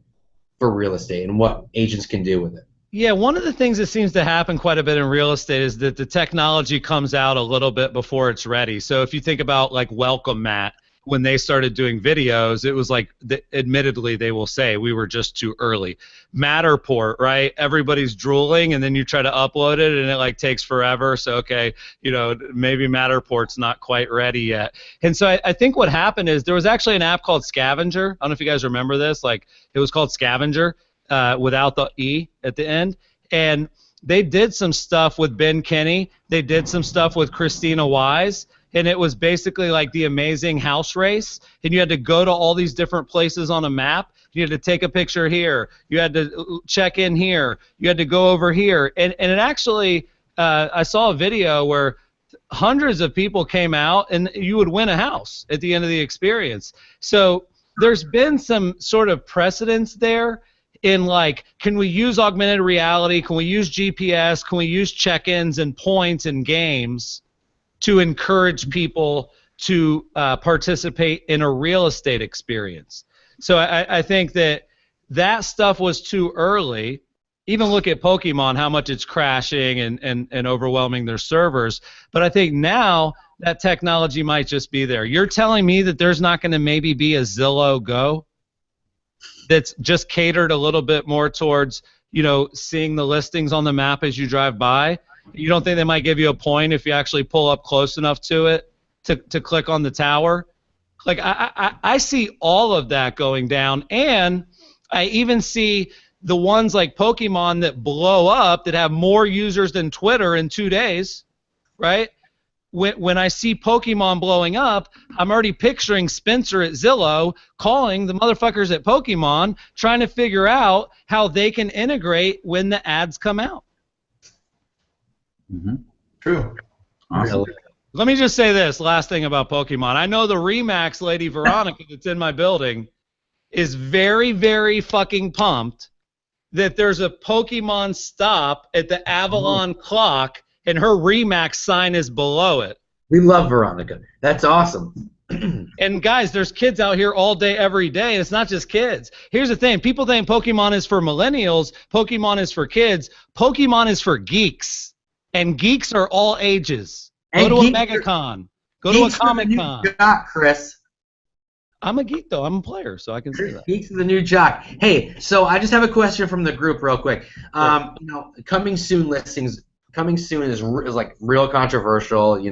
for real estate and what agents can do with it? Yeah, one of the things that seems to happen quite a bit in real estate is that the technology comes out a little bit before it's ready. So if you think about like Welcome Mat, when they started doing videos, it was like, admittedly, they will say we were just too early. Matterport, right? Everybody's drooling, and then you try to upload it, and it like takes forever. So okay, maybe Matterport's not quite ready yet. And so I think what happened is there was actually an app called Scavenger. I don't know if you guys remember this. Like it was called Scavenger. without the E at the end. And they did some stuff with Ben Kinney. They did some stuff with Christina Wise. And it was basically like the Amazing House Race. And you had to go to all these different places on a map. You had to take a picture here. You had to check in here. You had to go over here. And it actually, I saw a video where hundreds of people came out, and you would win a house at the end of the experience. So there's been some sort of precedence there in, like, can we use augmented reality? Can we use GPS? Can we use check-ins and points and games to encourage people to participate in a real estate experience? So I think that stuff was too early. Even look at Pokemon, how much it's crashing and overwhelming their servers. But I think now that technology might just be there. You're telling me that there's not going to maybe be a Zillow Go that's just catered a little bit more towards, seeing the listings on the map as you drive by? You don't think they might give you a point if you actually pull up close enough to it to click on the tower? Like, I see all of that going down, and I even see the ones like Pokemon that blow up, that have more users than Twitter in 2 days, right? When I see Pokemon blowing up, I'm already picturing Spencer at Zillow calling the motherfuckers at Pokemon, trying to figure out how they can integrate when the ads come out. Mm-hmm. True. Awesome. Let me just say this last thing about Pokemon. I know the Remax lady Veronica that's in my building is very, very fucking pumped that there's a Pokemon stop at the Avalon clock and her Remax sign is below it. We love Veronica. That's awesome. And guys, there's kids out here all day, every day, and it's not just kids. Here's the thing. People think Pokemon is for millennials. Pokemon is for kids. Pokemon is for geeks. And geeks are all ages. Go to a MegaCon. Go to a Comic-Con. Chris. I'm a geek, though. I'm a player, so I can say that. Geeks is the new jock. Hey, so I just have a question from the group real quick. Coming soon listings. Coming soon is like real controversial.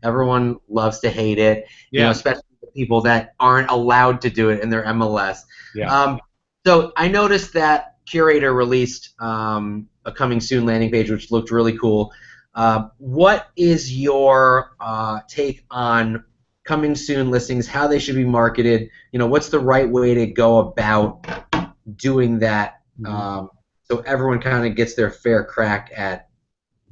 Everyone loves to hate it. Especially the people that aren't allowed to do it in their MLS. Yeah. So I noticed that Curator released a coming soon landing page, which looked really cool. What is your take on coming soon listings, how they should be marketed? What's the right way to go about doing that so everyone kind of gets their fair crack at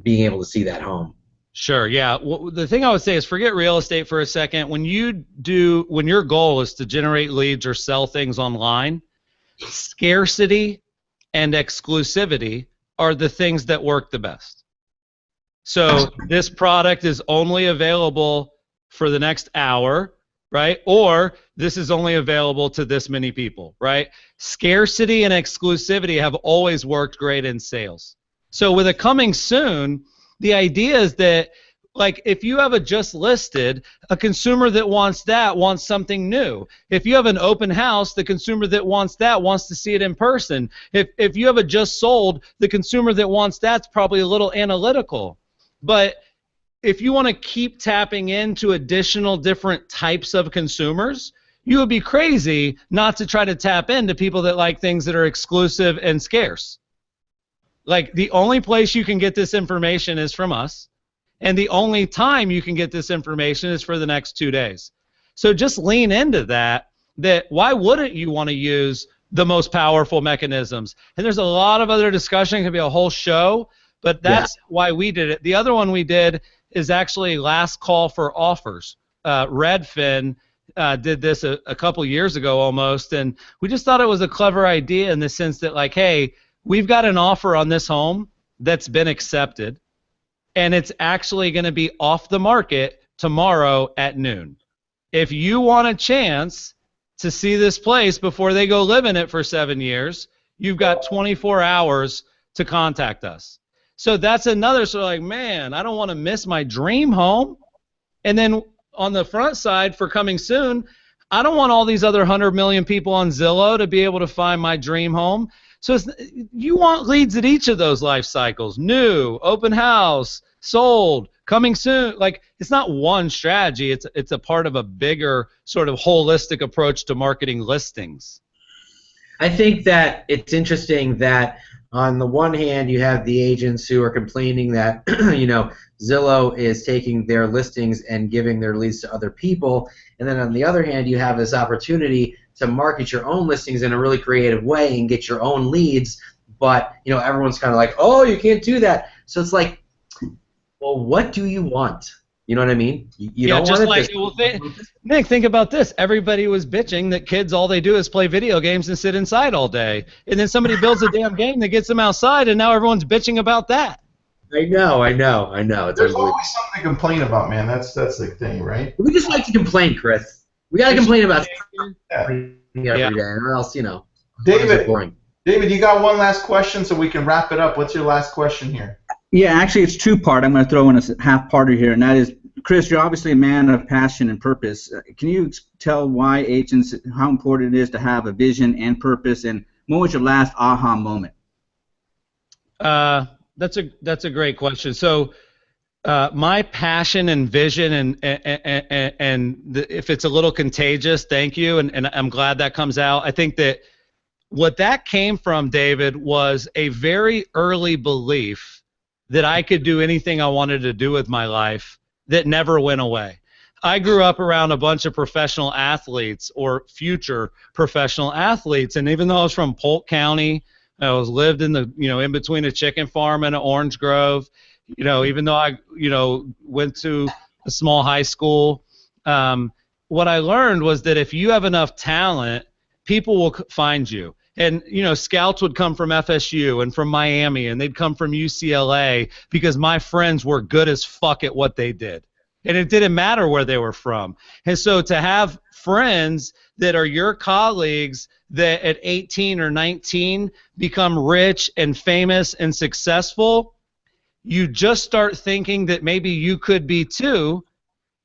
being able to see that home? Sure, yeah. Well, the thing I would say is forget real estate for a second. When your goal is to generate leads or sell things online, scarcity and exclusivity are the things that work the best. So this product is only available for the next hour, right? Or this is only available to this many people, right? Scarcity and exclusivity have always worked great in sales. So with a coming soon, the idea is that, like, if you have a just listed, a consumer that wants that wants something new. If you have an open house, the consumer that wants that wants to see it in person. If you have a just sold, the consumer that wants that's probably a little analytical. But if you want to keep tapping into additional different types of consumers, you would be crazy not to try to tap into people that like things that are exclusive and scarce. Like, the only place you can get this information is from us, and the only time you can get this information is for the next 2 days. So just lean into that why wouldn't you want to use the most powerful mechanisms? And there's a lot of other discussion. It could be a whole show, but that's why we did it. The other one we did is actually last call for offers. Redfin did this a couple years ago almost, and we just thought it was a clever idea in the sense that, like, hey, we've got an offer on this home that's been accepted, and it's actually going to be off the market tomorrow at noon. If you want a chance to see this place before they go live in it for 7 years, you've got 24 hours to contact us. So that's another sort of like, man, I don't want to miss my dream home. And then on the front side for coming soon, I don't want all these other 100 million people on Zillow to be able to find my dream home. So you want leads at each of those life cycles: new, open house, sold, coming soon. Like, it's not one strategy. It's a part of a bigger sort of holistic approach to marketing listings. I think that it's interesting that on the one hand you have the agents who are complaining that Zillow is taking their listings and giving their leads to other people, and then on the other hand you have this opportunity to market your own listings in a really creative way and get your own leads, but everyone's kind of like, oh, you can't do that. So it's like, well, what do you want? You know what I mean? You don't just want like Nick, think about this. Everybody was bitching that kids all they do is play video games and sit inside all day, and then somebody builds a damn game that gets them outside, and now everyone's bitching about that. I know. It's There's always something to complain about, man. That's the thing, right? We just like to complain, Chris. We gotta complain about every day, or else David, you got one last question, so we can wrap it up. What's your last question here? Yeah, actually, it's two-part. I'm going to throw in a half-parter here, and that is, Chris, you're obviously a man of passion and purpose. Can you tell why agents, how important it is to have a vision and purpose, and what was your last aha moment? That's a great question. So, my passion and vision, if it's a little contagious, thank you, and I'm glad that comes out. I think that what that came from, David, was a very early belief that I could do anything I wanted to do with my life that never went away. I grew up around a bunch of professional athletes or future professional athletes, and even though I was from Polk County, I lived in the in between a chicken farm and an orange grove. Even though I went to a small high school, what I learned was that if you have enough talent, people will find you. And, scouts would come from FSU and from Miami, and they'd come from UCLA because my friends were good as fuck at what they did. And it didn't matter where they were from. And so to have friends that are your colleagues that at 18 or 19 become rich and famous and successful, you just start thinking that maybe you could be too.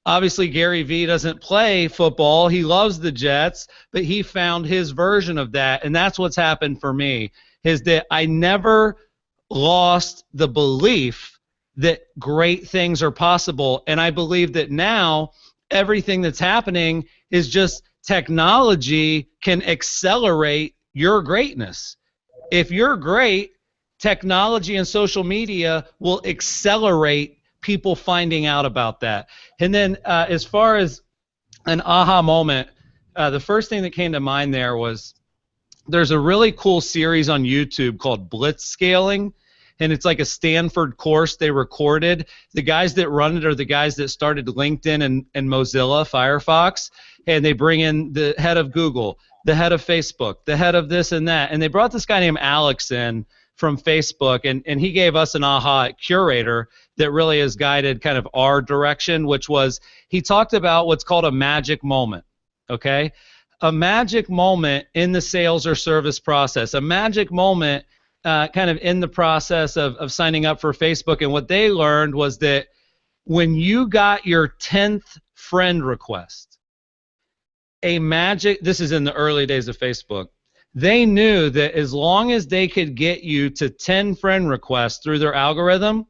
Obviously, Gary Vee doesn't play football. He loves the Jets, but he found his version of that, and that's what's happened for me, is that I never lost the belief that great things are possible, and I believe that now everything that's happening is just technology can accelerate your greatness. If you're great, technology and social media will accelerate people finding out about that. And then as far as an aha moment, the first thing that came to mind there was there's a really cool series on YouTube called Blitzscaling, and it's like a Stanford course they recorded. The guys that run it are the guys that started LinkedIn and Mozilla Firefox, and they bring in the head of Google, the head of Facebook, the head of this and that, and they brought this guy named Alex in from Facebook, and he gave us an aha at Curator that really has guided kind of our direction, which was he talked about what's called a magic moment, okay? A magic moment in the sales or service process, a magic moment kind of in the process of signing up for Facebook. And what they learned was that when you got your 10th friend request, this is in the early days of Facebook, they knew that as long as they could get you to 10 friend requests through their algorithm,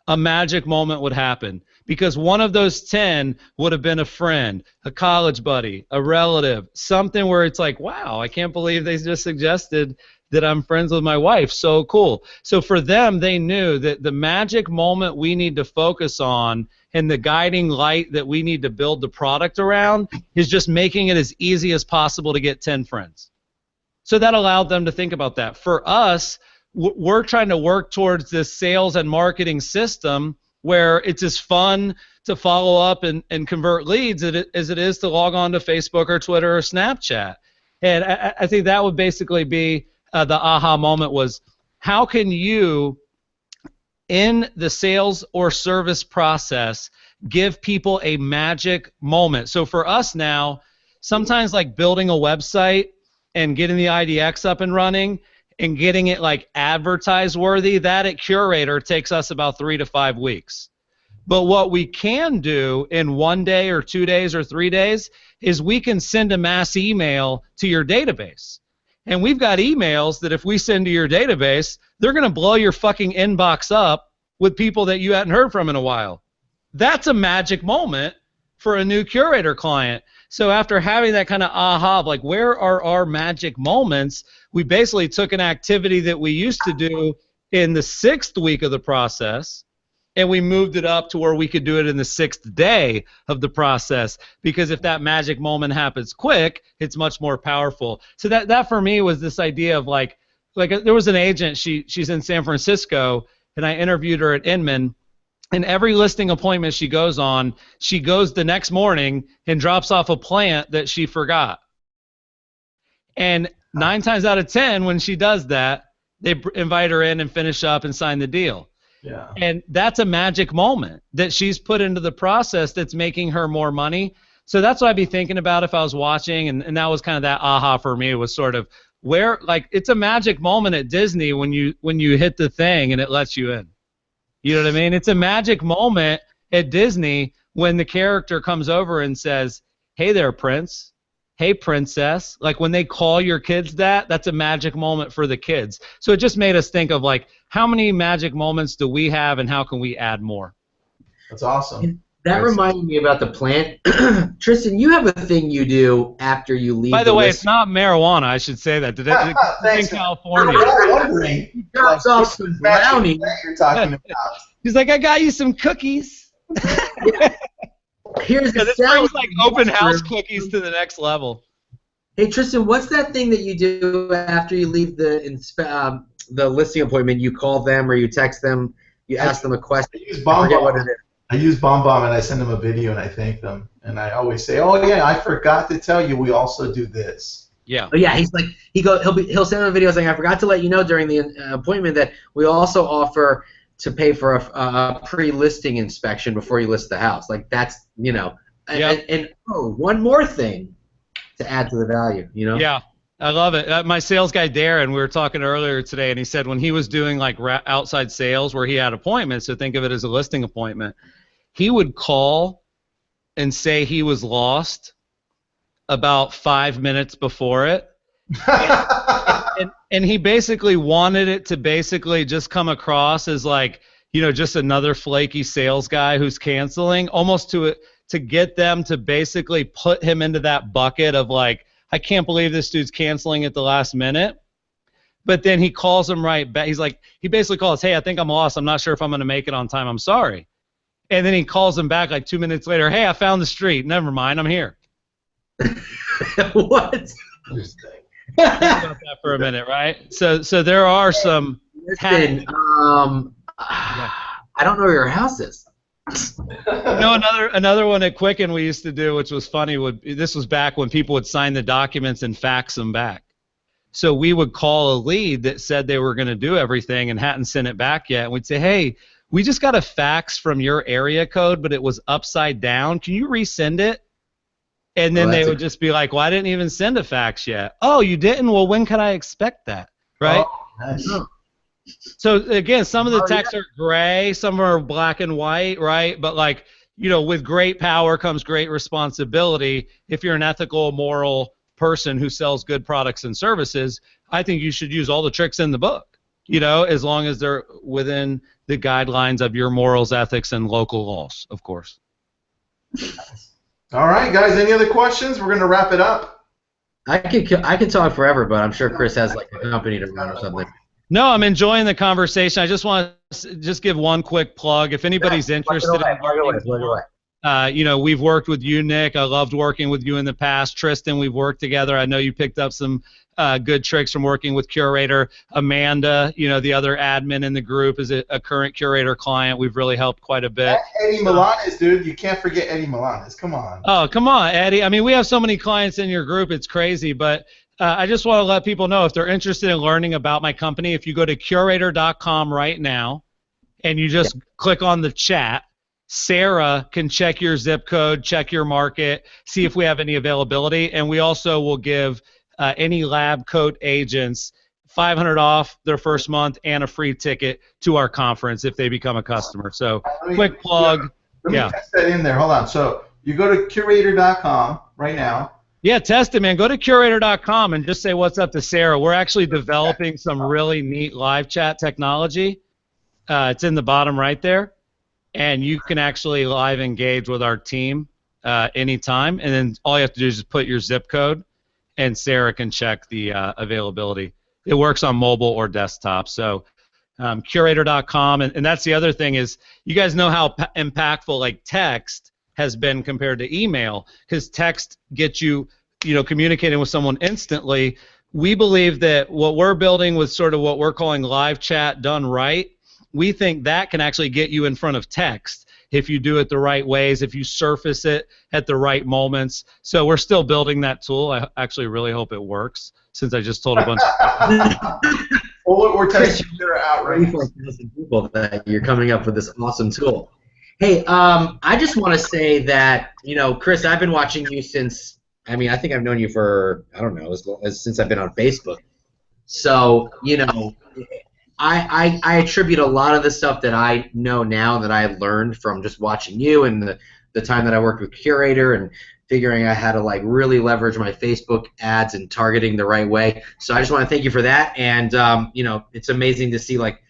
a magic moment would happen, because one of those 10 would have been a friend, a college buddy, a relative, something where it's like, wow, I can't believe they just suggested that I'm friends with my wife. So cool. So for them, they knew that the magic moment we need to focus on and the guiding light that we need to build the product around is just making it as easy as possible to get 10 friends. So that allowed them to think about that. For us, we're trying to work towards this sales and marketing system where it's as fun to follow up and convert leads as it is to log on to Facebook or Twitter or Snapchat. And I think that would basically be the aha moment, was how can you, in the sales or service process, give people a magic moment? So for us now, sometimes like building a website and getting the IDX up and running and getting it like advertise worthy, that at Curator takes us about 3 to 5 weeks. But what we can do in 1 day or 2 days or 3 days is we can send a mass email to your database. And we've got emails that if we send to your database, they're going to blow your fucking inbox up with people that you hadn't heard from in a while. That's a magic moment for a new Curator client. So after having that kind of aha of like, where are our magic moments, we basically took an activity that we used to do in the 6th week of the process, and we moved it up to where we could do it in the 6th day of the process, because if that magic moment happens quick, it's much more powerful. So that for me was this idea of like there was an agent, she's in San Francisco, and I interviewed her at Inman. And every listing appointment she goes on, she goes the next morning and drops off a plant that she forgot. And 9 times out of 10, when she does that, they invite her in and finish up and sign the deal. Yeah. And that's a magic moment that she's put into the process that's making her more money. So that's what I'd be thinking about if I was watching, and that was kind of that aha for me, was sort of where, like, it's a magic moment at Disney when you hit the thing and it lets you in. You know what I mean? It's a magic moment at Disney when the character comes over and says, "Hey there, Prince. Hey, Princess." Like when they call your kids that's a magic moment for the kids. So it just made us think of like, how many magic moments do we have and how can we add more? That's awesome. That reminded me about the plant. Tristan, you have a thing you do after you leave. By the way, it's not marijuana. I should say that. In California. I'm wondering. He drops off some brownies. You're talking about. He's like, "I got you some cookies." Here's the this sound. brings like open house cookies to the next level. Hey Tristan, what's that thing that you do after you leave the listing appointment? You call them or you text them. You ask them a question. I forget what it is. I use BombBomb and I send them a video and I thank them. And I always say, "Oh yeah, I forgot to tell you, we also do this." Yeah. Oh yeah, he's like he'll send them a video saying, "I forgot to let you know during the appointment that we also offer to pay for a pre-listing inspection before you list the house." Like that's and one more thing to add to the value, Yeah. I love it. My sales guy, Darren, we were talking earlier today, and he said when he was doing like outside sales where he had appointments, so think of it as a listing appointment, he would call and say he was lost about 5 minutes before it. and he basically wanted it to basically just come across as like, just another flaky sales guy who's canceling, almost to get them to basically put him into that bucket of like, I can't believe this dude's canceling at the last minute. But then he calls him right back. He basically calls, "Hey, I think I'm lost. I'm not sure if I'm going to make it on time. I'm sorry." And then he calls him back like 2 minutes later. "Hey, I found the street. Never mind. I'm here." What? Interesting. Think about that for a minute, right? So there are some. Listen, I don't know where your house is. Another one at Quicken we used to do, which was funny. This was back when people would sign the documents and fax them back. So we would call a lead that said they were going to do everything and hadn't sent it back yet, and we'd say, "Hey, we just got a fax from your area code, but it was upside down. Can you resend it?" And then they would just be like, "Well, I didn't even send a fax yet." "Oh, you didn't? Well, when can I expect that?" Right? Oh, nice. So again, some of the texts are gray, some are black and white, right? But like, with great power comes great responsibility. If you're an ethical, moral person who sells good products and services, I think you should use all the tricks in the book, as long as they're within the guidelines of your morals, ethics, and local laws, of course. All right, guys, any other questions? We're going to wrap it up. I could talk forever, but I'm sure Chris has like a company to run or something. No, I'm enjoying the conversation. I just want to give one quick plug. If anybody's interested in we've worked with you, Nick. I loved working with you in the past. Tristan, we've worked together. I know you picked up some good tricks from working with Curator. Amanda, the other admin in the group, is a current Curator client. We've really helped quite a bit. Eddie Milanes, dude. You can't forget Eddie Milanes. Come on. Oh, come on, Eddie. I mean, we have so many clients in your group. It's crazy, but I just want to let people know, if they're interested in learning about my company, if you go to curator.com right now and you just click on the chat, Sarah can check your zip code, check your market, see if we have any availability, and we also will give any lab coat agents $500 off their first month and a free ticket to our conference if they become a customer. So quick plug. Let me test that in there. Hold on. So you go to curator.com right now. Yeah, test it, man. Go to curator.com and just say what's up to Sarah. We're actually developing some really neat live chat technology. It's in the bottom right there, and you can actually live engage with our team anytime, and then all you have to do is just put your zip code, and Sarah can check the availability. It works on mobile or desktop. So curator.com, and that's the other thing is you guys know how impactful like text has been compared to email, because text gets you, communicating with someone instantly. We believe that what we're building with sort of what we're calling live chat done right, we think that can actually get you in front of text if you do it the right ways, if you surface it at the right moments. So we're still building that tool. I actually really hope it works, since I just told a bunch of Well, we're testing your outright. People that you're coming up with this awesome tool. Hey, I just want to say that, Chris, I've been watching you since, I think I've known you for, I don't know, since I've been on Facebook. So, I attribute a lot of the stuff that I know now that I learned from just watching you and the time that I worked with Curator and figuring out how to like really leverage my Facebook ads and targeting the right way. So I just want to thank you for that. And it's amazing to see like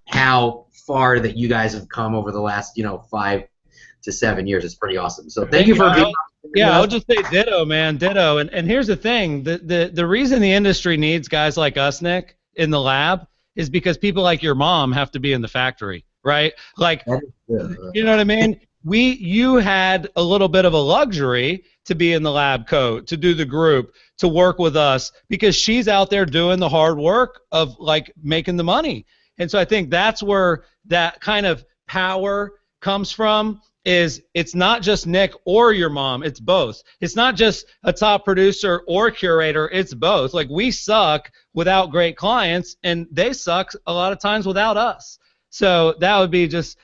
how far that you guys have come over the last 5 to 7 years. It's pretty awesome. So thank you for being on. Yeah, I'll just say ditto, man, ditto. And here's the thing: the reason the industry needs guys like us, Nick, in the lab is because people like your mom have to be in the factory, right? Like, you know what I mean? You had a little bit of a luxury to be in the lab coat, to do the group, to work with us, because she's out there doing the hard work of like making the money. And so I think that's where that kind of power comes from. Is it's not just Nick or your mom, it's both. It's not just a top producer or curator, it's both. Like, we suck without great clients, and they suck a lot of times without us. So that would be just,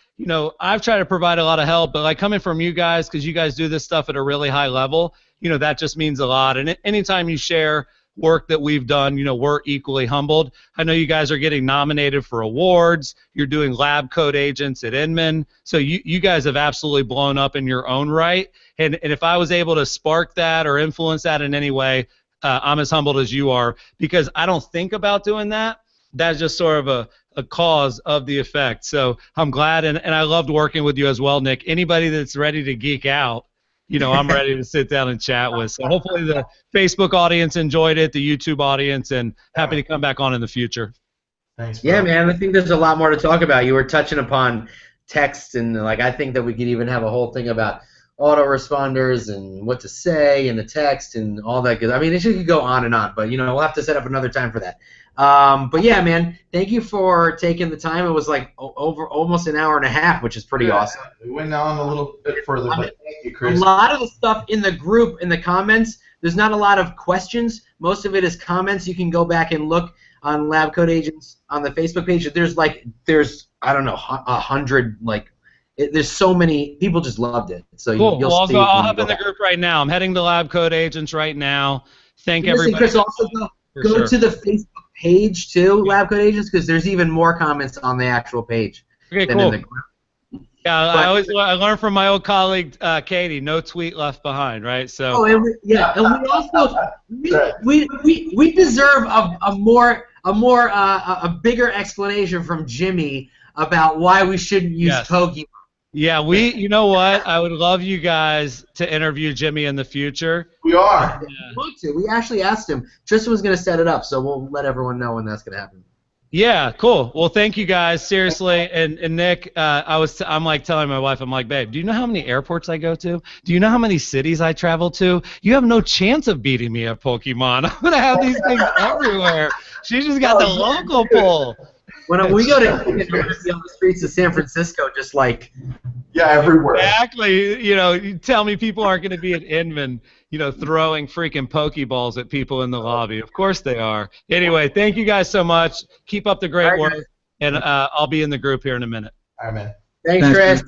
I've tried to provide a lot of help, but like coming from you guys, because you guys do this stuff at a really high level, that just means a lot. And anytime you share work that we've done, we're equally humbled. I know you guys are getting nominated for awards. You're doing lab coat agents at Inman. So you guys have absolutely blown up in your own right. And if I was able to spark that or influence that in any way, I'm as humbled as you are, because I don't think about doing that. That's just sort of a cause of the effect. So I'm glad, and I loved working with you as well, Nick. Anybody that's ready to geek out, I'm ready to sit down and chat with. So hopefully the Facebook audience enjoyed it, the YouTube audience, and happy to come back on in the future. Thanks, bro. Yeah, man, I think there's a lot more to talk about. You were touching upon text, and like I think that we could even have a whole thing about autoresponders and what to say in the text and all that good. It could go on and on, but we'll have to set up another time for that. But yeah, man, thank you for taking the time. It was like over almost an hour and a half, which is pretty awesome. We went on a little bit further, but thank you, Chris. A lot of the stuff in the group, in the comments, there's not a lot of questions. Most of it is comments. You can go back and look on Lab Coat Agents on the Facebook page. There's I don't know 100 there's so many people just loved it. So cool. You'll see. I'll hop in the group right now. I'm heading to Lab Coat Agents right now. Thank everybody. Chris, also go to the Facebook page too, Lab Coat Agents, because there's even more comments on the actual page. Okay, than cool. in the group. Yeah, I learned from my old colleague Katie. No tweet left behind, right? So. And we also we deserve a bigger explanation from Jimmy about why we shouldn't use Pokemon. Yeah, you know what? I would love you guys to interview Jimmy in the future. We are. Yeah. We actually asked him. Tristan was going to set it up, so we'll let everyone know when that's going to happen. Yeah, cool. Well, thank you guys, seriously. And Nick, I'm like telling my wife, I'm like, babe, do you know how many airports I go to? Do you know how many cities I travel to? You have no chance of beating me at Pokemon. I'm gonna have these things everywhere. She just got the local pull. When we go to on the streets of San Francisco, just like everywhere. Exactly. You tell me people aren't going to be at Inman, throwing freaking Pokeballs at people in the lobby. Of course they are. Anyway, thank you guys so much. Keep up the great work, and I'll be in the group here in a minute. All right, man. Thanks, Chris.